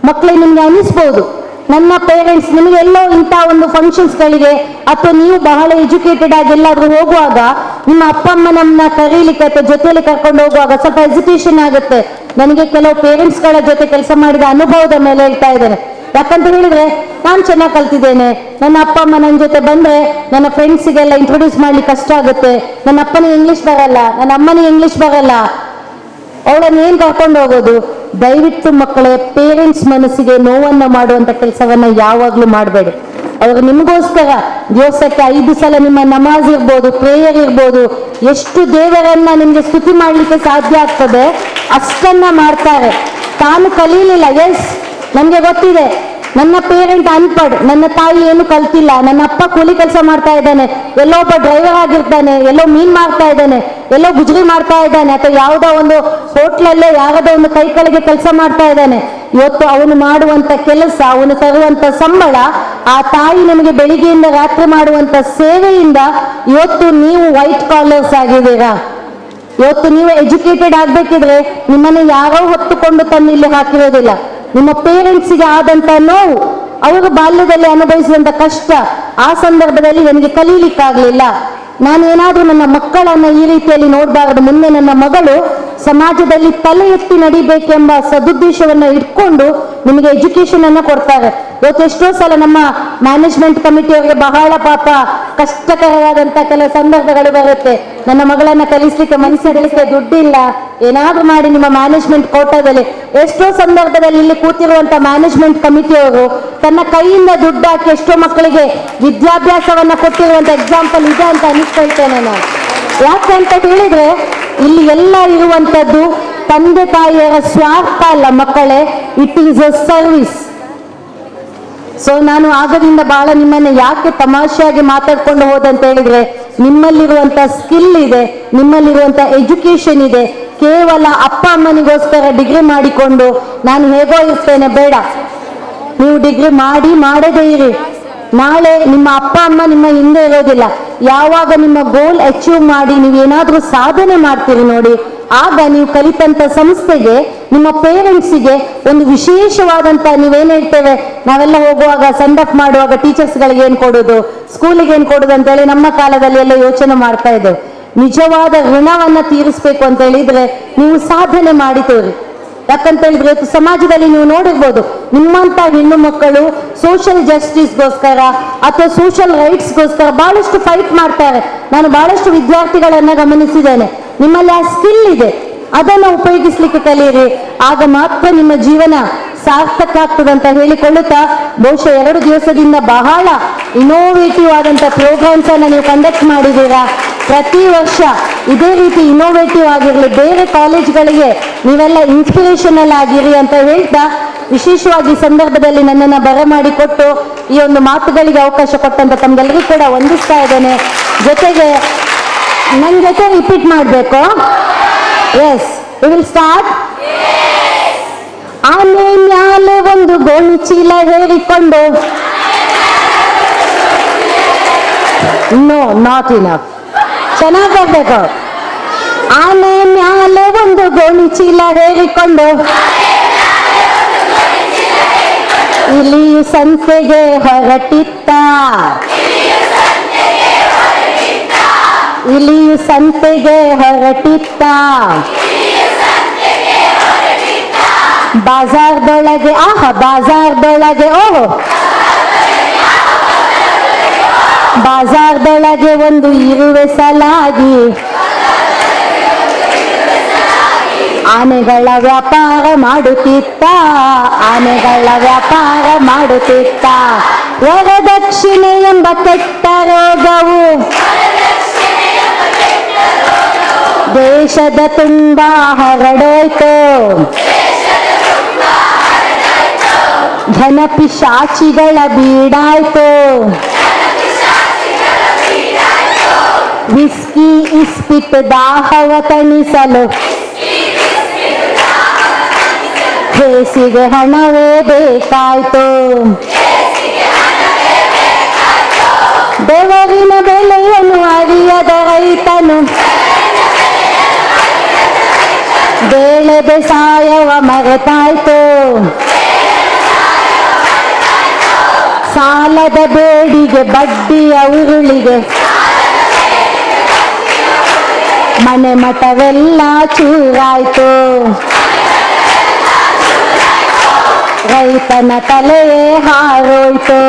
ಮಕ್ಕಳಿಗೆ ನಿಮ್ಗೆ ಅನಿಸ್ಬೋದು ನನ್ನ ಪೇರೆಂಟ್ಸ್, ನಿಮಗೆ ಎಲ್ಲೋ ಇಂಥ ಒಂದು ಫಂಕ್ಷನ್ಸ್ಗಳಿಗೆ ಅಥವಾ ನೀವು ಬಹಳ ಎಜುಕೇಟೆಡ್ ಆಗಿ ಎಲ್ಲಾದ್ರೂ ಹೋಗುವಾಗ ನಿಮ್ಮ ಅಪ್ಪ ಅಮ್ಮ ನಮ್ಮನ್ನ ಕರೀಲಿಕ್ಕೆ ಅಥವಾ ಜೊತೆಯಲ್ಲಿ ಕರ್ಕೊಂಡು ಹೋಗುವಾಗ ಸ್ವಲ್ಪ ಹೆಸಿಟೇಷನ್ ಆಗುತ್ತೆ. ನನಗೆ ಕೆಲವು ಪೇರೆಂಟ್ಸ್ಗಳ ಜೊತೆ ಕೆಲಸ ಮಾಡಿದ ಅನುಭವದ ಮೇಲೆ ಹೇಳ್ತಾ ಇದ್ದೇನೆ. ಯಾಕಂತ ಹೇಳಿದ್ರೆ ನಾನು ಚೆನ್ನಾಗಿ ಕಲ್ತಿದ್ದೇನೆ, ನನ್ನ ಅಪ್ಪ ಅಮ್ಮ ನನ್ನ ಜೊತೆ ಬಂದ್ರೆ ನನ್ನ ಫ್ರೆಂಡ್ಸಿಗೆಲ್ಲ ಇಂಟ್ರೊಡ್ಯೂಸ್ ಮಾಡ್ಲಿಕ್ಕೆ ಕಷ್ಟ ಆಗುತ್ತೆ, ನನ್ನ ಅಪ್ಪನಿಗೆ ಇಂಗ್ಲಿಷ್ ಬರಲ್ಲ, ನನ್ನ ಅಮ್ಮನಿಗೆ ಇಂಗ್ಲಿಷ್ ಬರಲ್ಲ, ಅವಳನ್ನು ಏನ್ ಕರ್ಕೊಂಡು ಹೋಗೋದು? ದಯವಿಟ್ಟು ಮಕ್ಕಳೇ, ಪೇರೆಂಟ್ಸ್ ಮನಸ್ಸಿಗೆ ನೋವನ್ನ ಮಾಡುವಂತ ಕೆಲಸವನ್ನ ಯಾವಾಗ್ಲೂ ಮಾಡಬೇಡಿ. ಅವರು ನಿಮಗೋಸ್ಕರ ದಿವಸಕ್ಕೆ 5 ಸಲ ನಿಮ್ಮ ನಮಾಜ್ ಇರ್ಬೋದು, ಪ್ರೇಯರ್ ಇರ್ಬೋದು, ಎಷ್ಟು ದೇವರನ್ನ ನಿಮ್ಗೆ ಸ್ತುತಿ ಮಾಡ್ಲಿಕ್ಕೆ ಸಾಧ್ಯ ಆಗ್ತದೆ ಅಷ್ಟನ್ನ ಮಾಡ್ತಾರೆ. ತಾನು ಕಲೀಲಿಲ್ಲ, ಎಸ್ ನಮ್ಗೆ ಗೊತ್ತಿದೆ, ನನ್ನ ಪೇರೆಂಟ್ ಅನ್ಪಡ್, ನನ್ನ ತಾಯಿ ಏನು ಕಲ್ತಿಲ್ಲ, ನನ್ನ ಅಪ್ಪ ಕೂಲಿ ಕೆಲಸ ಮಾಡ್ತಾ ಇದ್ದಾನೆ, ಎಲ್ಲೋ ಒಬ್ಬ ಡ್ರೈವರ್ ಆಗಿರ್ತಾನೆ, ಎಲ್ಲೋ ಮೀನ್ ಮಾಡ್ತಾ ಇದ್ದಾನೆ, ಎಲ್ಲೋ ಗುಜರಿ ಮಾಡ್ತಾ ಇದ್ದಾನೆ, ಅಥವಾ ಯಾವುದೋ ಒಂದು ಹೋಟ್ಲಲ್ಲೇ ಯಾರದೋ ಒಂದು ಕೈ ಕೆಳಗೆ ಕೆಲಸ ಮಾಡ್ತಾ ಇದ್ದಾನೆ. ಇವತ್ತು ಅವನು ಮಾಡುವಂತ ಕೆಲಸ, ಅವನು ತರುವಂತ ಸಂಬಳ, ಆ ತಾಯಿ ನಮಗೆ ಬೆಳಿಗ್ಗೆಯಿಂದ ರಾತ್ರಿ ಮಾಡುವಂತ ಸೇವೆಯಿಂದ ಇವತ್ತು ನೀವು ವೈಟ್ ಕಾಲರ್ಸ್ ಆಗಿದ್ದೀರಾ. ಇವತ್ತು ನೀವು ಎಜುಕೇಟೆಡ್ ಆಗ್ಬೇಕಿದ್ರೆ ನಿಮ್ಮನ್ನ ಯಾರೋ ಹೊತ್ತುಕೊಂಡು ತಂದು ಇಲ್ಲಿ ಹಾಕಿರೋದಿಲ್ಲ. ನಿಮ್ಮ ಪೇರೆಂಟ್ಸಿಗೆ ಆದಂತ ನೋವು, ಅವರು ಬಾಲ್ಯದಲ್ಲಿ ಅನುಭವಿಸಿದಂತ ಕಷ್ಟ, ಆ ಸಂದರ್ಭದಲ್ಲಿ ನನಗೆ ಕಲೀಲಿಕ್ಕಾಗ್ಲಿಲ್ಲ, ನಾನು ಏನಾದ್ರೂ ನನ್ನ ಮಕ್ಕಳನ್ನ ಈ ರೀತಿಯಲ್ಲಿ ನೋಡಬಾರದು, ಮುಂದೆ ನನ್ನ ಮಗಳು ಸಮಾಜದಲ್ಲಿ ತಲೆ ಎತ್ತಿ ನಡಿಬೇಕೆಂಬ ಸದುದ್ದೇಶವನ್ನ ಇಟ್ಕೊಂಡು ನಿಮಗೆ ಎಜುಕೇಶನ್ ಅನ್ನ ಕೊಡ್ತಾರೆ. ಇವತ್ತು ಎಷ್ಟೋ ಸಲ ನಮ್ಮ ಮ್ಯಾನೇಜ್ಮೆಂಟ್ ಕಮಿಟಿಯವರಿಗೆ ಬಹಳ ಪಾಪ ಕಷ್ಟಕರವಾದಂತ ಕೆಲವು ಸಂದರ್ಭಗಳು ಬರುತ್ತೆ. ನನ್ನ ಮಗಳನ್ನ ಕಲಿಸ್ಲಿಕ್ಕೆ ಮನಸ್ಸಿಡಲಿಕ್ಕೆ ದುಡ್ಡಿಲ್ಲ, ಏನಾದ್ರೂ ಮಾಡಿ ನಿಮ್ಮ ಮ್ಯಾನೇಜ್ಮೆಂಟ್ ಕೋಟಾದಲ್ಲಿ. ಎಷ್ಟೋ ಸಂದರ್ಭದಲ್ಲಿ ಇಲ್ಲಿ ಕೂತಿರುವಂತ ಮ್ಯಾನೇಜ್ಮೆಂಟ್ ಕಮಿಟಿಯವರು ತನ್ನ ಕೈಯಿಂದ ದುಡ್ಡು ಹಾಕಿ ಎಷ್ಟೋ ಮಕ್ಕಳಿಗೆ ವಿದ್ಯಾಭ್ಯಾಸವನ್ನ ಕೊಟ್ಟಿರುವಂತ ಎಕ್ಸಾಂಪಲ್ ಇದೆ ಅಂತ ಅನಿಸ್ಕೊಳ್ತೇನೆ ನಾನು. ಯಾಕಂತ ಹೇಳಿದ್ರೆ ಇಲ್ಲಿ ಎಲ್ಲ ಇರುವಂತದ್ದು ತಂದೆ ತಾಯಿಯರ ಸ್ವಾರ್ಥ ಅಲ್ಲ ಮಕ್ಕಳೇ, it is a service. So ನಾನು ಆಗದಿಂದ ಬಹಳ ನಿಮ್ಮನ್ನ ಯಾಕೆ ತಮಾಷೆಯಾಗಿ ಮಾತಾಡ್ಕೊಂಡು ಹೋದಂತ ಹೇಳಿದ್ರೆ, ನಿಮ್ಮಲ್ಲಿರುವಂತ ಸ್ಕಿಲ್ ಇದೆ, ನಿಮ್ಮಲ್ಲಿರುವಂತ ಎಜುಕೇಶನ್ ಇದೆ. ಕೇವಲ ಅಪ್ಪ ಅಮ್ಮನಿಗೋಸ್ಕರ ಡಿಗ್ರಿ ಮಾಡಿಕೊಂಡು ನಾನು ಹೇಗೋ ಇರ್ತೇನೆ, ಬೇಡ. ನೀವು ಡಿಗ್ರಿ ಮಾಡದೇ ಇರಿ. ನಾಳೆ ನಿಮ್ಮ ಅಪ್ಪ ಅಮ್ಮ ನಿಮ್ಮ ಹಿಂದೆ ಇರೋದಿಲ್ಲ. ಯಾವಾಗ ನಿಮ್ಮ ಗೋಲ್ ಅಚೀವ್ ಮಾಡಿ ನೀವೇನಾದ್ರೂ ಸಾಧನೆ ಮಾಡ್ತೀರಿ ನೋಡಿ, ಆಗ ನೀವು ಕಲಿತಂತ ಸಂಸ್ಥೆಗೆ, ನಿಮ್ಮ ಪೇರೆಂಟ್ಸಿಗೆ ಒಂದು ವಿಶೇಷವಾದಂತ, ನೀವೇನ್ ಹೇಳ್ತೇವೆ ನಾವೆಲ್ಲ ಹೋಗುವಾಗ ಸೆಂಡ್ ಆಫ್ ಮಾಡುವಾಗ ಟೀಚರ್ಸ್ಗಳಿಗೆ ಏನ್ ಕೊಡೋದು, ಸ್ಕೂಲಿಗೆ ಏನ್ ಕೊಡೋದು ಅಂತೇಳಿ ನಮ್ಮ ಕಾಲದಲ್ಲಿ ಎಲ್ಲ ಯೋಚನೆ ಮಾಡ್ತಾ ಇದ್ದೇವೆ. ನಿಜವಾದ ಋಣವನ್ನ ತೀರಿಸ್ಬೇಕು ಅಂತ ಹೇಳಿದ್ರೆ ನೀವು ಸಾಧನೆ ಮಾಡಿ ತೋರಿ. ಯಾಕಂತ ಹೇಳಿದ್ರೆ ಸಮಾಜದಲ್ಲಿ ನೀವು ನೋಡಿರ್ಬೋದು, ನಿಮ್ಮಂತ ಹೆಣ್ಣು ಮಕ್ಕಳು ಸೋಷಿಯಲ್ ಜಸ್ಟಿಸ್ಗೋಸ್ಕರ ಅಥವಾ ಸೋಷಿಯಲ್ ರೈಟ್ಸ್ಗೋಸ್ಕರ ಬಹಳಷ್ಟು ಫೈಟ್ ಮಾಡ್ತಾರೆ. ನಾನು ಬಹಳಷ್ಟು ವಿದ್ಯಾರ್ಥಿಗಳನ್ನ ಗಮನಿಸಿದ್ದೇನೆ. ನಿಮ್ಮಲ್ಲಿ ಆ ಸ್ಕಿಲ್ ಇದೆ, ಅದನ್ನು ಉಪಯೋಗಿಸ್ಲಿಕ್ಕೆ ಕಲಿಯಿರಿ. ಆಗ ಮಾತ್ರ ನಿಮ್ಮ ಜೀವನ ಸಾರ್ಥಕ ಆಗ್ತದಂತ ಹೇಳಿಕೊಳ್ಳುತ್ತಾ, ಬಹುಶಃ 2 ದಿವಸದಿಂದ ಬಹಳ ಇನೋವೇಟಿವ್ ಆದಂತ ಪ್ರೋಗ್ರಾಮ್ಸ್ ಅನ್ನ ನೀವು ಕಂಡಕ್ಟ್ ಮಾಡಿದ್ದೀರಾ. ಪ್ರತಿ ವರ್ಷ ಇದೇ ರೀತಿ ಇನೋವೇಟಿವ್ ಆಗಿರಲಿ, ಬೇರೆ ಕಾಲೇಜ್ಗಳಿಗೆ ನೀವೆಲ್ಲ ಇನ್ಸ್ಪಿರೇಷನಲ್ ಆಗಿರಿ ಅಂತ ಹೇಳ್ತಾ, ವಿಶೇಷವಾಗಿ ಈ ಸಂದರ್ಭದಲ್ಲಿ ನನ್ನನ್ನು ಬರಮಾಡಿಕೊಟ್ಟು ಈ ಒಂದು ಮಾತುಗಳಿಗೆ ಅವಕಾಶ ಕೊಟ್ಟಂತ ತಮ್ಗೆಲ್ಲರಿಗೂ ಕೂಡ ವಂದಿಸ್ತಾ ಇದ್ದೇನೆ. ಜೊತೆಗೆ ನನ್ನ ಜೊತೆ ರಿಪೀಟ್ ಮಾಡಬೇಕು. Yes, we will start. ಆನೆ ಮ್ಯಾಲೆ ಒಂದು ಗೋಣಿ ಚೀಲ ಹೇರಿಕೊಂಡು, ನೋ ನಾಟ್ ಇನಫ್, ಚೆನ್ನಾಗಿ ಬರ್ಬೇಕು. ಆನೆ ಮ್ಯಾಲೆ ಒಂದು ಗೋಣಿ ಚೀಲ ಹೇರಿಕೊಂಡು ಇಲಿಯು ಸಂತೆಗೆ ಹೊರಟಿತ್ತ, ಇಲಿಯು ಸಂತೆಗೆ ಹೊರಟಿತ್ತ, ಬಾಜಾರ್ದೊಳಗೆ ಬಾಜಾರ್ದೊಳಗೆ ಓಹೋ, ಬಾಜಾರ್ದೊಳಗೆ ಒಂದು ಇರುವೆ ಸಲಾಗಿ ಆನೆಗಳ ವ್ಯಾಪಾರ ಮಾಡುತ್ತಿತ್ತ, ಆನೆಗಳ ವ್ಯಾಪಾರ ಮಾಡುತ್ತಿತ್ತ. ವರದಕ್ಷಿಣೆ ಎಂಬ ಕೆಟ್ಟ ರೋಗವು ದೇಶದ ತುಂಬ ಹರಡೋಯ್ತು. ಘನಪಿಶಾಚಿಗಳ ಬೀಡಾಯ್ತು. ವಿಸ್ಕಿ ಇಸ್ಪಿಟ್ ದಾಹವ ತಣಿಸಲು ಹೇಸಿಗೆ ಹಣವೇ ಬೇಕಾಯ್ತು. ದೇವರಿನ ಬೆಲೆಯನ್ನು ಅರಿಯದ ರೈತನು ಬೇಳೆ ಬೇಸಾಯವ ಮರೆತಾಯ್ತು. ಸಾಲದ ಬೇಡಿಗೆ ಬಡ್ಡಿಯ ಉರುಳಿಗೆ ಮನೆ ಮಠವೆಲ್ಲ ಚೂರಾಯ್ತು. ರೈತನ ತಲೆಯೇ ಹಾರೋಯ್ತು.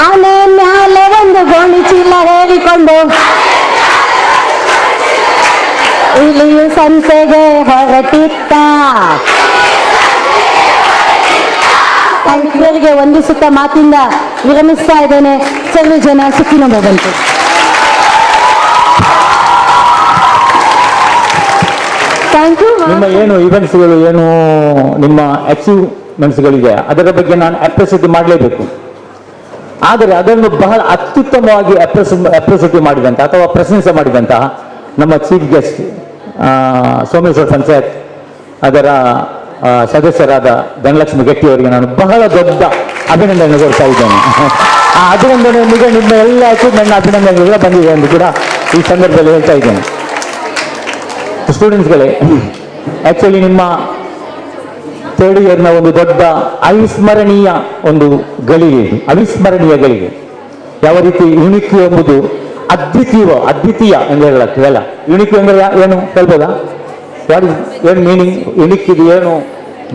ಆನೆ ಮ್ಯಾಲೆ ಒಂದು ಗೋಣಿ ಚೀಲ ಹೇರಿಕೊಂಡು ಇಲಿಯು ಸಂತೆಗೆ ಹೊರಟಿತ್ತ. ಇವರಿಗೆ ವಂದಿಸುತ್ತಾ ಮಾತಿಂದ ವಿರಮಿಸ್ತಾ ಇದ್ದೇನೆ. ಸರ್ವ ಜನ ಸುಖಿನೋ ಭವಂತು. Thank you. ನಿಮ್ಮ ಏನು ಇವೆಂಟ್ಸ್ಗಳು ಏನು ನಿಮ್ಮ ಅಚೀವ್ಮೆಂಟ್ಸ್ಗಳಿದೆ ಅದರ ಬಗ್ಗೆ ನಾನು ಅಪ್ರಿಸಿಯೇಟ್ ಮಾಡಲೇಬೇಕು. ಆದರೆ ಅದನ್ನು ಬಹಳ ಅತ್ಯುತ್ತಮವಾಗಿ ಅಪ್ರಿಸಿಯೇಟ್ ಮಾಡಿದಂಥ ಅಥವಾ ಪ್ರಶಂಸೆ ಮಾಡಿದಂತಹ ನಮ್ಮ ಚೀಫ್ ಗೆಸ್ಟ್ ಸೋಮೇಶ್ವರ ಪಂಚಾಯತ್ ಅದರ ಸದಸ್ಯರಾದ ಧನಲಕ್ಷ್ಮಿ ಗಟ್ಟಿ ಅವರಿಗೆ ನಾನು ಬಹಳ ದೊಡ್ಡ ಅಭಿನಂದನೆ ಕೊಡ್ತಾ ಇದ್ದೇನೆ. ಆ ಅಭಿನಂದನೆಯೊಂದಿಗೆ ನಿಮ್ಮ ಎಲ್ಲ ಅಚೀವ್ಮೆಂಟ್ನ ಅಭಿನಂದನೆಗಳು ಬಂದಿದೆ ಎಂದು ಕೂಡ ಈ ಸಂದರ್ಭದಲ್ಲಿ ಹೇಳ್ತಾ ಇದ್ದೇನೆ. ಸ್ಟೂಡೆಂಟ್ಸ್ಗಳೇ, ಆ್ಯಕ್ಚುಲಿ ನಿಮ್ಮ ಥರ್ಡ್ ಇಯರ್ನ ಒಂದು ದೊಡ್ಡ ಅವಿಸ್ಮರಣೀಯ ಒಂದು ಗಳಿಗೆ ಇದು, ಅವಿಸ್ಮರಣೀಯ ಗಳಿಗೆ. ಯಾವ ರೀತಿ ಯುನಿಕ್ ಎಂಬುದು ಅದ್ವಿತೀಯ ಎಂದು ಹೇಳಲಾಗ್ತದಲ್ಲ. ಯುನಿಕ್ ಅಂದರೆ ಏನು ಹೇಳ್ಬೋದಾ? ಏನು ಮೀನಿಂಗ್ ಯುನಿಕ್ ಇದು? ಏನು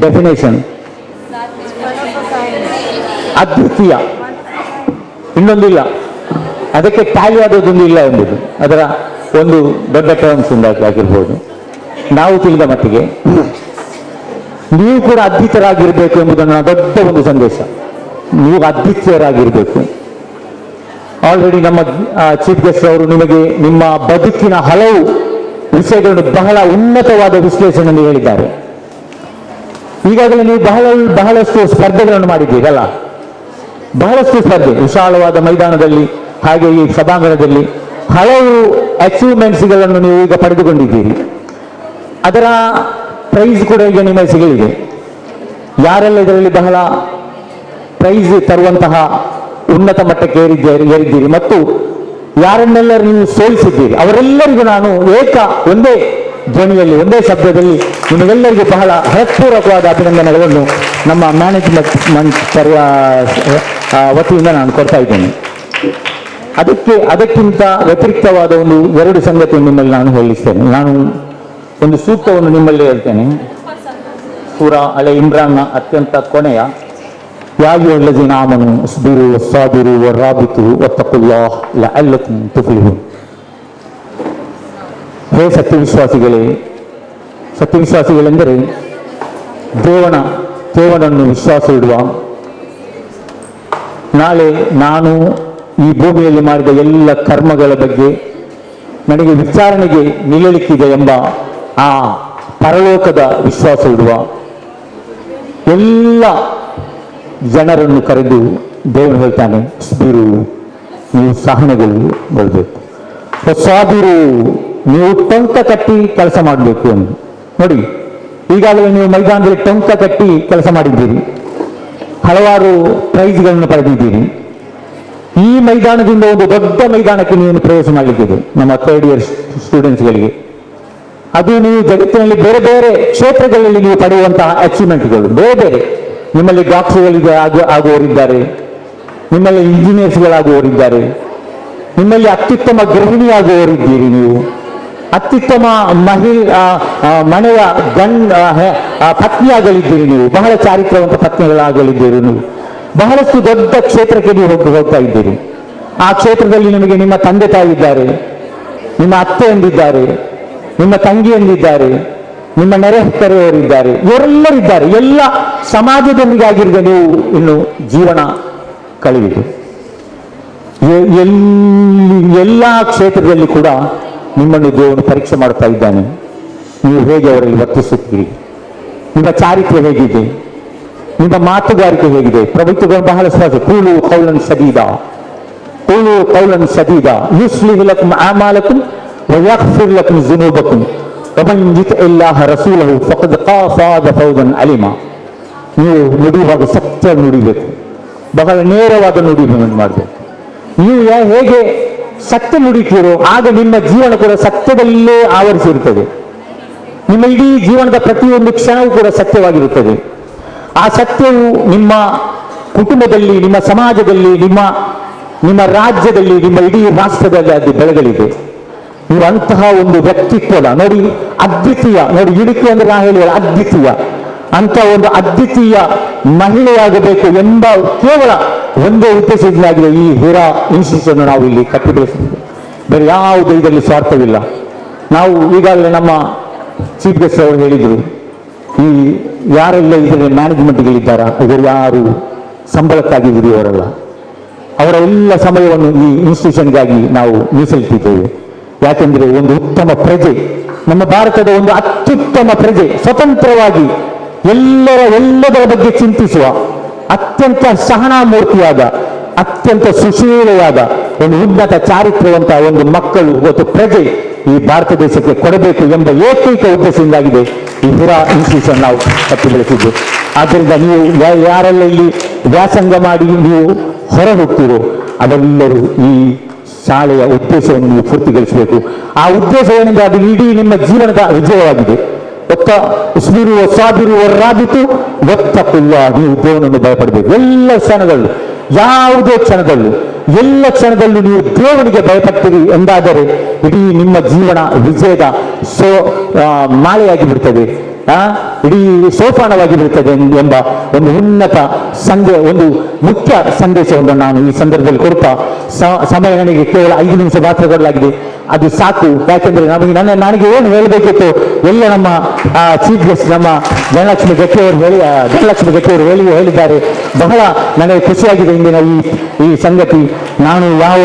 ಡೆಫಿನೇಷನ್? ಅದ್ವಿತೀಯ, ಇನ್ನೊಂದಿಲ್ಲ, ಅದಕ್ಕೆ ಟ್ಯಾಲಿ ಆದದೊಂದು ಇಲ್ಲ ಎಂಬುದು ಅದರ ಒಂದು ದೊಡ್ಡ ಟರ್ಮ್ಸ್ ಆಗಿರ್ಬೋದು. ನಾವು ತಿಳಿದ ಮಟ್ಟಿಗೆ ನೀವು ಕೂಡ ಅದ್ವಿತೀಯರಾಗಿರ್ಬೇಕು ಎಂಬುದನ್ನು ದೊಡ್ಡ ಒಂದು ಸಂದೇಶ. ನೀವು ಅದ್ವಿತೀಯರಾಗಿರ್ಬೇಕು. ಆಲ್ರೆಡಿ ನಮ್ಮ ಚೀಫ್ ಗೆಸ್ಟ್ ಅವರು ನಿಮಗೆ ನಿಮ್ಮ ಬದುಕಿನ ಹಲವು ವಿಷಯಗಳನ್ನು ಬಹಳ ಉನ್ನತವಾದ ವಿಶ್ಲೇಷಣೆಯನ್ನು ಹೇಳಿದ್ದಾರೆ. ಈಗಾಗಲೇ ನೀವು ಬಹಳಷ್ಟು ಸ್ಪರ್ಧೆಗಳನ್ನು ಮಾಡಿದ್ದೀರಲ್ಲ, ಬಹಳಷ್ಟು ಸ್ಪರ್ಧೆ ವಿಶಾಲವಾದ ಮೈದಾನದಲ್ಲಿ ಹಾಗೆ ಈ ಸಭಾಂಗಣದಲ್ಲಿ ಹಲವು ಅಚೀವ್ಮೆಂಟ್ಸ್ಗಳನ್ನು ನೀವು ಈಗ ಪಡೆದುಕೊಂಡಿದ್ದೀರಿ. ಅದರ ಪ್ರೈಸ್ ಕೂಡ ಈಗ ನಿಮಗೆ ಸಿಗಲಿದೆ. ಯಾರೆಲ್ಲ ಇದರಲ್ಲಿ ಬಹಳ ಪ್ರೈಸ್ ತರುವಂತಹ ಉನ್ನತ ಮಟ್ಟಕ್ಕೆ ಏರಿದ್ದೀರಿ ಮತ್ತು ಯಾರನ್ನೆಲ್ಲರೂ ನೀವು ಸೋಲಿಸಿದ್ದೀರಿ ಅವರೆಲ್ಲರಿಗೂ ನಾನು ಒಂದೇ ಧ್ವನಿಯಲ್ಲಿ ಒಂದೇ ಶಬ್ದದಲ್ಲಿ ನಿಮಗೆಲ್ಲರಿಗೂ ಬಹಳ ಹೃತ್ಪೂರ್ವಕವಾದ ಅಭಿನಂದನೆಗಳನ್ನು ನಮ್ಮ ಮ್ಯಾನೇಜ್ಮೆಂಟ್ ವತಿಯಿಂದ ನಾನು ಕೊಡ್ತಾ ಇದ್ದೇನೆ. ಅದಕ್ಕಿಂತ ವ್ಯತಿರಿಕ್ತವಾದ ಎರಡು ಸಂಗತಿಯನ್ನು ನಿಮ್ಮಲ್ಲಿ ನಾನು ಹೇಳಿಸ್ತೇನೆ. ನಾನು ಒಂದು ಸೂಕ್ತವನ್ನು ನಿಮ್ಮಲ್ಲಿ ಹೇಳ್ತೇನೆ. ಸೂರಾ ಅಲೆ ಇಮ್ರಾನ್ನ ಅತ್ಯಂತ ಕೊನೆಯ ಯಾ ಅಯ್ಯುಹಲ್ಲಜೀನ ಆಮನು ಇಸ್ಬಿರು ವಸ್ಸಾಬಿರು ವರಾಬಿತು ವತ್ತಖುಲ್ಲಾಹ್ ಲಅಲ್ಲಕುಂ ತುಫ್ಲಿಹೂನ್. ಹೇ ಸತ್ಯವಿಶ್ವಾಸಿಗಳೆಂದರೆ ದೇವನನ್ನು ವಿಶ್ವಾಸ ಇಡುವ, ನಾಳೆ ನಾನು ಈ ಭೂಮಿಯಲ್ಲಿ ಮಾಡಿದ ಎಲ್ಲ ಕರ್ಮಗಳ ಬಗ್ಗೆ ನನಗೆ ವಿಚಾರಣೆಗೆ ನಿಲ್ಲಲಿಕ್ಕಿದೆ ಎಂಬ ಆ ಪರಲೋಕದ ವಿಶ್ವಾಸ ಇಡುವ ಎಲ್ಲ ಜನರನ್ನು ಕರೆದು ದೇವರು ಹೇಳ್ತಾನೆ, ಸ್ಬಿರು, ನೀವು ಸಹನೆಗೊಳ್ಳಬೇಕು, ಸಾಬಿರು, ನೀವು ಟೊಂಕ ಕಟ್ಟಿ ಕೆಲಸ ಮಾಡಬೇಕು ಎಂದು. ನೋಡಿ, ಈಗಾಗಲೇ ನೀವು ಮೈದಾನದಲ್ಲಿ ಟೊಂಕ ಕಟ್ಟಿ ಕೆಲಸ ಮಾಡಿದ್ದೀರಿ, ಹಲವಾರು ಪ್ರೈಸ್ಗಳನ್ನು ಪಡೆದಿದ್ದೀರಿ. ಈ ಮೈದಾನದಿಂದ ಒಂದು ದೊಡ್ಡ ಮೈದಾನಕ್ಕೆ ನೀವು ಪ್ರವೇಶ ಮಾಡಲಿಕ್ಕಿದೆ ನಮ್ಮ ಥರ್ಡ್ ಇಯರ್ ಸ್ಟೂಡೆಂಟ್ಸ್ಗಳಿಗೆ. ಅದು ನೀವು ಜಗತ್ತಿನಲ್ಲಿ ಬೇರೆ ಬೇರೆ ಕ್ಷೇತ್ರಗಳಲ್ಲಿ ನೀವು ಪಡೆಯುವಂತಹ ಅಚೀವ್ಮೆಂಟ್ಗಳು ಬೇರೆ ಬೇರೆ. ನಿಮ್ಮಲ್ಲಿ ಡಾಕ್ಟರ್ಗಳಿಗೆ ಆಗುವವರಿದ್ದಾರೆ, ನಿಮ್ಮಲ್ಲಿ ಇಂಜಿನಿಯರ್ಸ್ಗಳಾಗುವವರಿದ್ದಾರೆ, ನಿಮ್ಮಲ್ಲಿ ಅತ್ಯುತ್ತಮ ಗೃಹಿಣಿಯಾಗುವವರಿದ್ದೀರಿ, ನೀವು ಅತ್ಯುತ್ತಮ ಮನೆಯ ಪತ್ನಿಯಾಗಲಿದ್ದೀರಿ, ನೀವು ಬಹಳ ಚಾರಿತ್ರವಂತ ಪತ್ನಿಗಳಾಗಲಿದ್ದೀರಿ, ನೀವು ಬಹಳಷ್ಟು ದೊಡ್ಡ ಕ್ಷೇತ್ರಕ್ಕೆ ನೀವು ಹೋಗ್ತಾ ಇದ್ದೀರಿ. ಆ ಕ್ಷೇತ್ರದಲ್ಲಿ ನಿಮಗೆ ನಿಮ್ಮ ತಂದೆ ತಾಯಿ ಇದ್ದಾರೆ, ನಿಮ್ಮ ಅತ್ತೆ ಎಂದಿದ್ದಾರೆ, ನಿಮ್ಮ ತಂಗಿ ಎಂದಿದ್ದಾರೆ, ನಿಮ್ಮ ನೆರೆಹೊರೆಯವರಿದ್ದಾರೆ, ಇವರೆಲ್ಲರಿದ್ದಾರೆ. ಎಲ್ಲ ಸಮಾಜದೊಂದಿಗಾಗಿರುವ ನೀವು ಇನ್ನು ಜೀವನ ಕಳೆಯಿದೆ. ಎಲ್ಲ ಕ್ಷೇತ್ರದಲ್ಲಿ ಕೂಡ ನಿಮ್ಮನ್ನು ದೇವರು ಪರೀಕ್ಷೆ ಮಾಡ್ತಾ ಇದ್ದಾನೆ. ನೀವು ಹೇಗೆ ಅವರಲ್ಲಿ ವರ್ತಿಸುತ್ತೀರಿ, ನಿಮ್ಮ ಚಾರಿತ್ರ್ಯ ಹೇಗಿದೆ, ನಿಮ್ಮ ಮಾತುಗಾರಿಕೆ ಹೇಗಿದೆ. ಪ್ರಭುತ್ವಗಳು ಬಹಳ ಸಹಜ. ಕೂಲು ಕೌಲನ್ ಸದೀದಾ ಯುಸ್ಲಿಹ್ ಲಕುಂ ಅಮಾಲಕುಂ ವಯಗ್ಫಿರ್ ಲಕುಂ ಝುನೂಬಕುಂ ವಮನ್ ಯುತಿಇಲ್ಲಾಹ ರಸೂಲಹು ಫಖದ್ ಫಾಜ ಫೌಜನ್ ಅಲೀಮಾ. ನೀವು ನುಡಿಯುವಾಗ ಸತ್ಯ ನುಡಿಬೇಕು, ಬಹಳ ನೇರವಾದ ನುಡಿಯನ್ನು ಮಾಡಬೇಕು. ನೀವು ಹೇಗೆ ಸತ್ಯ ನುಡಿತೀರೋ ಆಗ ನಿಮ್ಮ ಜೀವನ ಕೂಡ ಸತ್ಯದಲ್ಲೇ ಆವರಿಸಿರುತ್ತದೆ. ನಿಮ್ಮ ಇಡೀ ಜೀವನದ ಪ್ರತಿಯೊಂದು ಕ್ಷಣವೂ ಕೂಡ ಸತ್ಯವಾಗಿರುತ್ತದೆ. ಆ ಸತ್ಯವು ನಿಮ್ಮ ಕುಟುಂಬದಲ್ಲಿ, ನಿಮ್ಮ ಸಮಾಜದಲ್ಲಿ, ನಿಮ್ಮ ರಾಜ್ಯದಲ್ಲಿ, ನಿಮ್ಮ ಇಡೀ ರಾಷ್ಟ್ರದಲ್ಲಿ ಅದು ಬೆಳಗಲಿದೆ. ನೀವು ಅಂತಹ ಒಂದು ವ್ಯಕ್ತಿತ್ವದ ನೋಡಿ, ಅದ್ವಿತೀಯ ನೋಡಿ, ಇಡುಕಿ ಅಂದ್ರೆ ನಾನು ಹೇಳುವ ಅದ್ವಿತೀಯ ಅಂತ ಒಂದು ಅದ್ವಿತೀಯ ಮಹಿಳೆಯಾಗಬೇಕು ಎಂಬ ಕೇವಲ ಒಂದೇ ಉದ್ದೇಶದಿಂದಾಗಿದೆ ಈ ಹಿರಾ ಇನ್ಸ್ಟಿಟ್ಯೂಷನ್ ನಾವು ಇಲ್ಲಿ ಕಟ್ಟಿ ಬೆಳೆಸಿದ್ದೇವೆ. ಬೇರೆ ಯಾವುದೇ ಇದರಲ್ಲಿ ಸ್ವಾರ್ಥವಿಲ್ಲ. ನಾವು ಈಗಾಗಲೇ ನಮ್ಮ ಚೀಫ್ ಗೆಸ್ಟ್ ಅವರು ಹೇಳಿದರು, ಈ ಯಾರೆಲ್ಲ ಇದರಲ್ಲಿ ಮ್ಯಾನೇಜ್ಮೆಂಟ್ಗಳಿದ್ದಾರಾ ಇವರು ಯಾರು ಸಂಬಳಕ್ಕಾಗಿ ದುಡಿಯೋರಲ್ಲ. ಅವರ ಎಲ್ಲ ಸಮಯವನ್ನು ಈ ಇನ್ಸ್ಟಿಟ್ಯೂಷನ್ಗಾಗಿ ನಾವು ಮೀಸಲಿಟ್ಟಿದ್ದೇವೆ. ಯಾಕೆಂದ್ರೆ ಒಂದು ಉತ್ತಮ ಪ್ರಜೆ, ನಮ್ಮ ಭಾರತದ ಒಂದು ಅತ್ಯುತ್ತಮ ಪ್ರಜೆ, ಸ್ವತಂತ್ರವಾಗಿ ಎಲ್ಲದರ ಬಗ್ಗೆ ಚಿಂತಿಸುವ ಅತ್ಯಂತ ಸಹನಾಮೂರ್ತಿಯಾದ, ಅತ್ಯಂತ ಸುಶೀಲೆಯಾದ ಒಂದು ಉನ್ನತ ಚಾರಿತ್ರ್ಯವಂತ ಒಂದು ಮಕ್ಕಳು ಮತ್ತು ಪ್ರಜೆ ಈ ಭಾರತ ದೇಶಕ್ಕೆ ಕೊಡಬೇಕು ಎಂಬ ಏಕೈಕ ಉದ್ದೇಶದಿಂದಾಗಿದೆ ಈ ಹಿರಾ ಇನ್ಸ್ಟಿಟ್ಯೂಷನ್ ನಾವು ಕಟ್ಟಿ ಬೆಳೆಸಿದ್ದು. ಆದ್ದರಿಂದ ನೀವು ಯಾರೆಲ್ಲ ಇಲ್ಲಿ ವ್ಯಾಸಂಗ ಮಾಡಿ ನೀವು ಹೊರ ಹೋಗ್ತೀರೋ ಅವರೆಲ್ಲರೂ ಈ ಶಾಲೆಯ ಉದ್ದೇಶವನ್ನು ನೀವು ಪೂರ್ತಿಗೊಳಿಸಬೇಕು. ಆ ಉದ್ದೇಶವೇನೆಂದರೆ ಅದು ಇಡೀ ನಿಮ್ಮ ಜೀವನದ ವಿಜಯವಾಗಿದೆ. ಒತ್ತ ಉಸ್ಮಿರು ಸಾಬಿರು ರಾಬಿತು ಒತ್ತಕ್ಕುಲ್ಲ, ನೀವು ದೇವನನ್ನು ಭಯಪಡಬೇಕು ಎಲ್ಲ ಕ್ಷಣದಲ್ಲೂ, ಯಾವುದೇ ಕ್ಷಣದಲ್ಲೂ, ಎಲ್ಲ ಕ್ಷಣದಲ್ಲೂ ನೀವು ದೇವನಿಗೆ ಭಯಪಡ್ತೀರಿ ಎಂದಾದರೆ ಇಡೀ ನಿಮ್ಮ ಜೀವನ ವಿಜಯದ ಮಾಲೆಯಾಗಿ ಬಿಡ್ತದೆ, ಇಡೀ ಸೋಪಾನವಾಗಿ ಬಿಡುತ್ತದೆ ಎಂಬ ಒಂದು ಉನ್ನತ ಒಂದು ಮುಖ್ಯ ಸಂದೇಶವನ್ನು ನಾನು ಈ ಸಂದರ್ಭದಲ್ಲಿ ಕೊಡ್ತಾ, ಸಮಯ ನನಗೆ ಕೇವಲ 5 ನಿಮಿಷ ಮಾತ್ರ ಕೊಡಲಾಗಿದೆ, ಅದು ಸಾಕು. ಯಾಕೆಂದ್ರೆ ನನಗೆ ಏನು ಹೇಳಬೇಕಿತ್ತು ಎಲ್ಲ ನಮ್ಮ ಚೀಫ್ ಗೆಸ್ಟ್ ನಮ್ಮ ಧನಲಕ್ಷ್ಮಿ ಗಟ್ಟಿಯವರು ಹೇಳಿದ್ದಾರೆ. ಬಹಳ ನನಗೆ ಖುಷಿಯಾಗಿದೆ ಇಂದಿನ ಈ ಸಂಗತಿ. ನಾನು ಯಾವ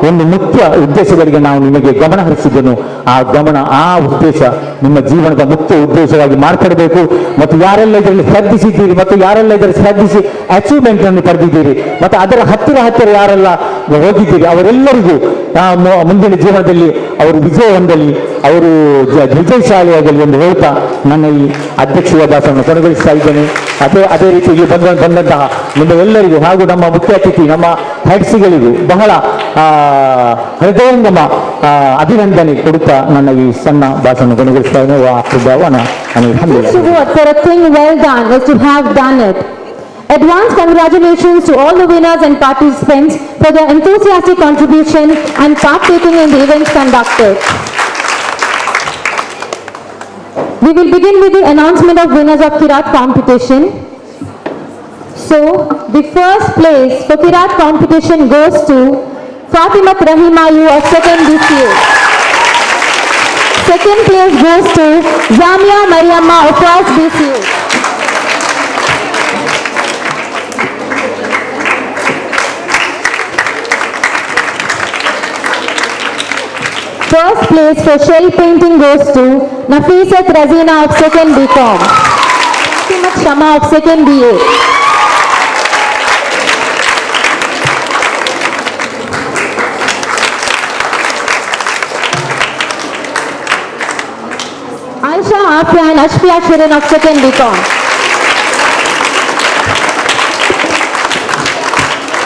ಒಂದು ಮುಖ್ಯ ಉದ್ದೇಶಗಳಿಗೆ ನಾವು ನಿಮಗೆ ಗಮನ ಹರಿಸಿದ್ದೆನು, ಆ ಉದ್ದೇಶ ನಿಮ್ಮ ಜೀವನದ ಮುಖ್ಯ ಉದ್ದೇಶವಾಗಿ ಮಾರ್ಪಡಬೇಕು. ಮತ್ತು ಯಾರೆಲ್ಲ ಇದರಲ್ಲಿ ಶ್ರದ್ಧಿಸಿದ್ದೀರಿ ಮತ್ತು ಯಾರೆಲ್ಲ ಇದರಲ್ಲಿ ಶ್ರದ್ಧಿಸಿ ಅಚೀವ್ಮೆಂಟ್ ಅನ್ನು ಪಡೆದಿದ್ದೀರಿ ಮತ್ತು ಅದರ ಹತ್ತಿರ ಯಾರೆಲ್ಲ ಹೋಗಿದ್ದೀರಿ ಅವರೆಲ್ಲರಿಗೂ ಮುಂದಿನ ಜೀವನದಲ್ಲಿ ಅವರು ವಿಜಯ ಹೊಂದಲಿ, ಅವರು ವಿಜಯಶಾಲಿಯಾಗಲಿ ಎಂದು ಹೇಳ್ತಾ ನನ್ನ ಈ ಅಧ್ಯಕ್ಷೀಯ ಭಾಷಣವನ್ನು ಕೊನೆಗೊಳಿಸ್ತಾ ಇದ್ದೇನೆ. ಅದೇ ರೀತಿ ಇಲ್ಲಿ ಬಂದಂತಹ ನಿಮ್ಮ ಎಲ್ಲರಿಗೂ ಹಾಗೂ ನಮ್ಮ ಮುಖ್ಯ ಅತಿಥಿ ನಮ್ಮ ಹೆಡ್ಸ್ಗಳಿಗೂ ಬಹಳ ಹೃದಯಂಗಮ ಅಭಿನಂದನೆ ಕೊಡುತ್ತಾ ನನ್ನ ಈ ಸಣ್ಣ ಭಾಷಣ ಕೊನೆಗೊಳಿಸ್ತಾ ಇದ್ದೇನೆ. For a thing well done is to have done it. Advance congratulations to all the winners and participants for their enthusiastic contribution and partaking in the events conducted. We will begin with the announcement of winners of Kirat competition. So, the first place for Kirat competition goes to Fatima Rahima U of 2nd BCA. Second place goes to Zamia Mariamma of 1st BCA. First place for shell painting goes to Nafisat Razina of 2nd BCom. Fatima Shama of 2nd BA. Aisha Afia and Ashfiya Shirin of 2nd BCom.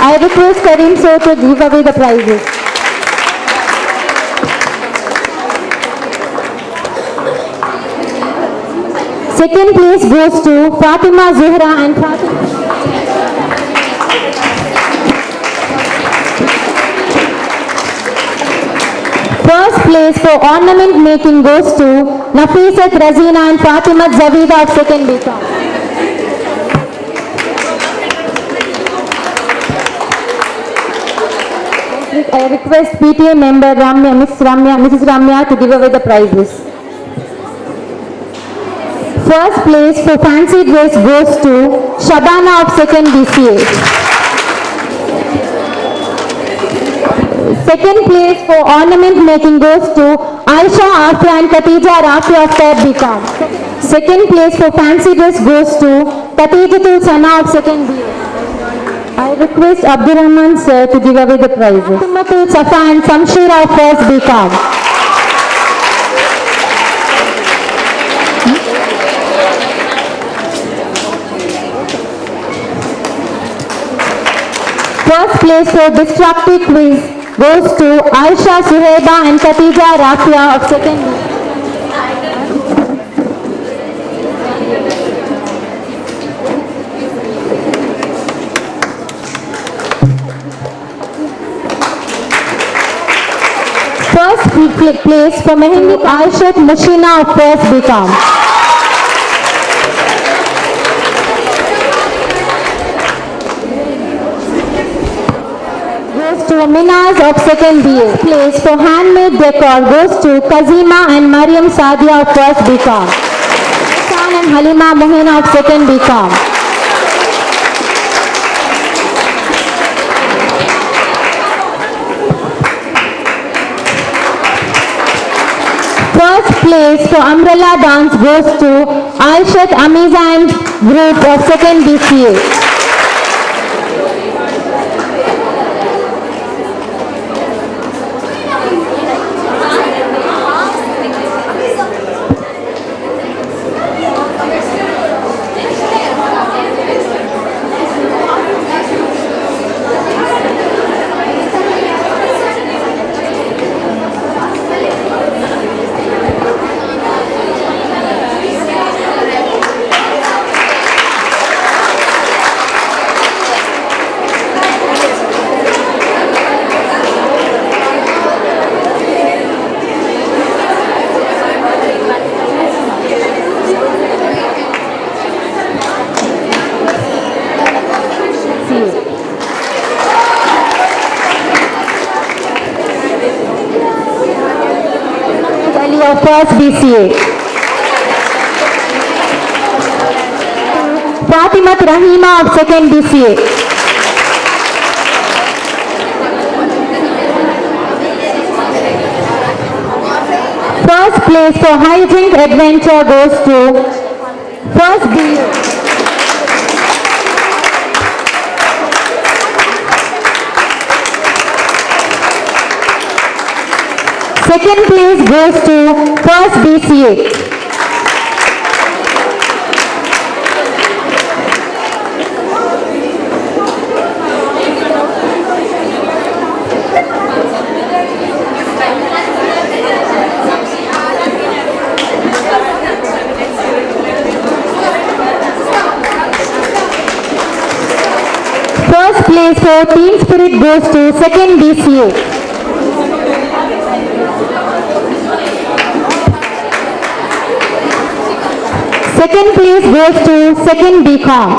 I request Karim sir to give away the prizes. Second place goes to Fatima Zuhra and Fatima. First place for ornament making goes to Nafisat Razina and Fatima Zavida of 2nd BCom. I request PTA member Mrs. Ramya to give away the prizes. First place for fancy dress goes to Shabana of 2nd BCA. Second place for ornament making goes to Aisha Afia and Khatija Rafi of 3rd BCom. Second place for fancy dress goes to Khatijatul Sana of 2nd BA. I request Abdurrahman sir to give away the prizes. Fatimatul Safa and Samshira of 1st BCom. First place for destructive quiz goes to Aisha Suheba and Khatija Rafia of 2nd BCom. place for Mehendi Aishat Mushina of first BCom. Goes to Minaz of second BA. Place for handmade decor goes to Kazima and Mariam Sadia of first BCom. Hassan and Halima Mohina of second BCom. First place for umbrella dance goes to Aishat Amiza and group of second BCA. Of first BCA. Fatimat Rahima of second BCA. First place for high jump adventure goes to first BA. Second place goes to first BCA. First place for Team Spirit goes to second BCA. Second place goes to second BCom.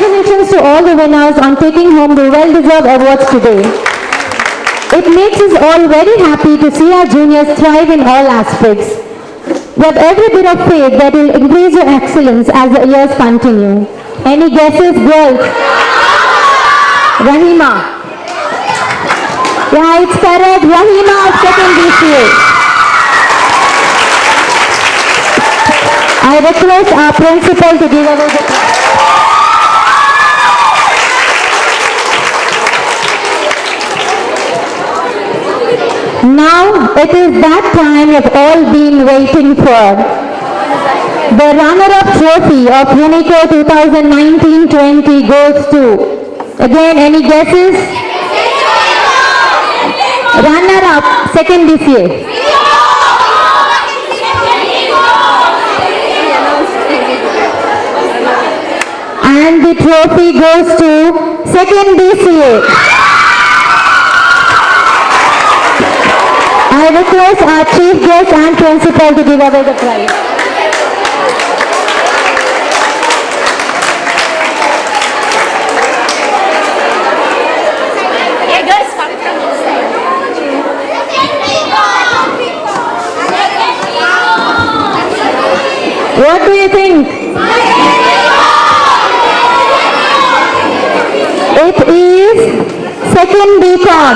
Congratulations to all the winners on taking home the well-deserved awards today. It makes us all very happy to see our juniors thrive in all aspects. We have every bit of faith that will increase your excellence as the years continue. Any guesses, girls? Rahima. Yeah, it's correct. Rahima of second BCA. I request our principal to give away the prize. Now it is that time you have all been waiting for. The runner-up trophy of Unico 2019-20 goes to, again, any guesses? Runner-up, second BCA. And the trophy goes to second BCA. I request our chief guest and principal to give away the prize. What do you think? It is second BCom.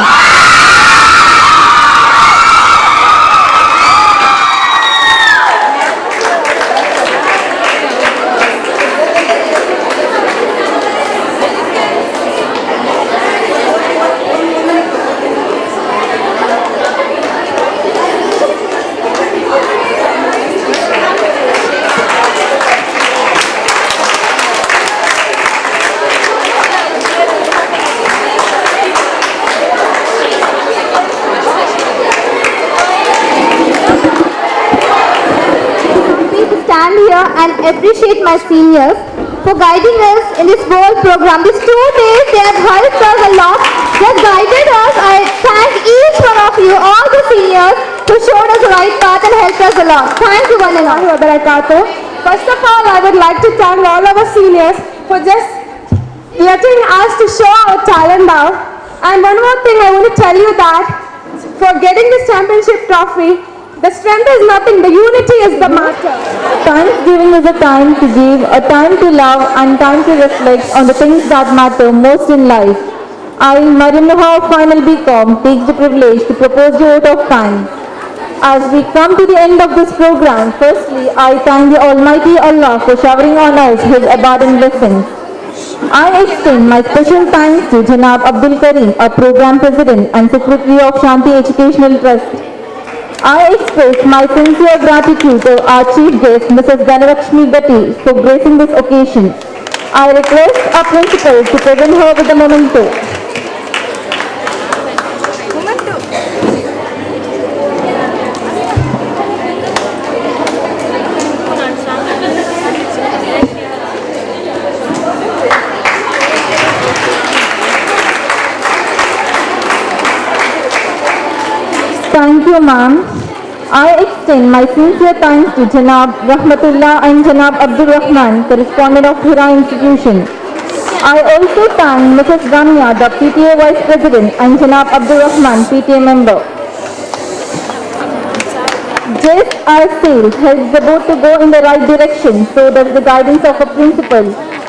teacher and appreciate my seniors for guiding us in this whole program. These 2 days, they have helped us a lot. They have guided us. I thank each one of you, all the seniors, who showed us the right path and helped us a lot. Thank you, one and all. First of all, I would like to thank all our seniors for just letting us to show our talent out. And one more thing I want to tell you that for getting this championship trophy, the strength is nothing, the unity is the matter. Thanksgiving is a time to give, a time to love, and time to reflect on the things that matter most in life. I, Mariam Nuha of Final BCom, take the privilege to propose the vote of thanks. As we come to the end of this program, firstly, I thank the Almighty Allah for showering on us His abundant blessings. I extend my special thanks to Janab Abdul Karim, our Program President and Secretary of Shanti Educational Trust. I express my sincere gratitude to our Chief Guest, Mrs. Dhanalakshmi Gatti, for gracing this occasion. I request our Principal to present her with a memento. Thank you, ma'am. I extend my sincere thanks to Janab Rahmatullah and Janab Abdul Rahman, correspondent of Hira Institution. I also thank Mrs. Ramya, the PTA Vice President, and Janab Abdul Rahman, PTA member. Just as sales helps the boat to go in the right direction, so does the guidance of a principal,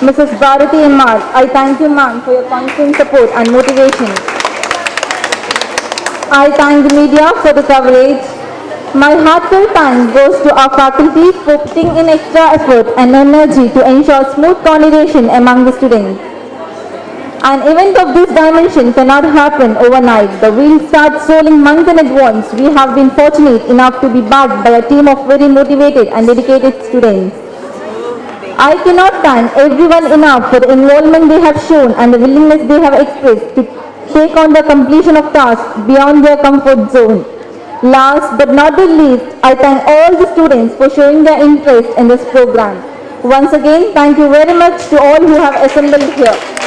Mrs. Bharati M.R. I thank you, ma'am, for your constant support and motivation. I thank the media for the coverage. My heartfelt thanks goes to our faculty for putting in extra effort and energy to ensure smooth coordination among the students. An event of this dimension cannot happen overnight. The wheel starts rolling months in advance. We have been fortunate enough to be backed by a team of very motivated and dedicated students. I cannot thank everyone enough for the involvement they have shown and the willingness they have expressed to take on the completion of tasks beyond their comfort zone. Last but not the least, I thank all the students for showing their interest in this program. Once again, thank you very much to all who have assembled here.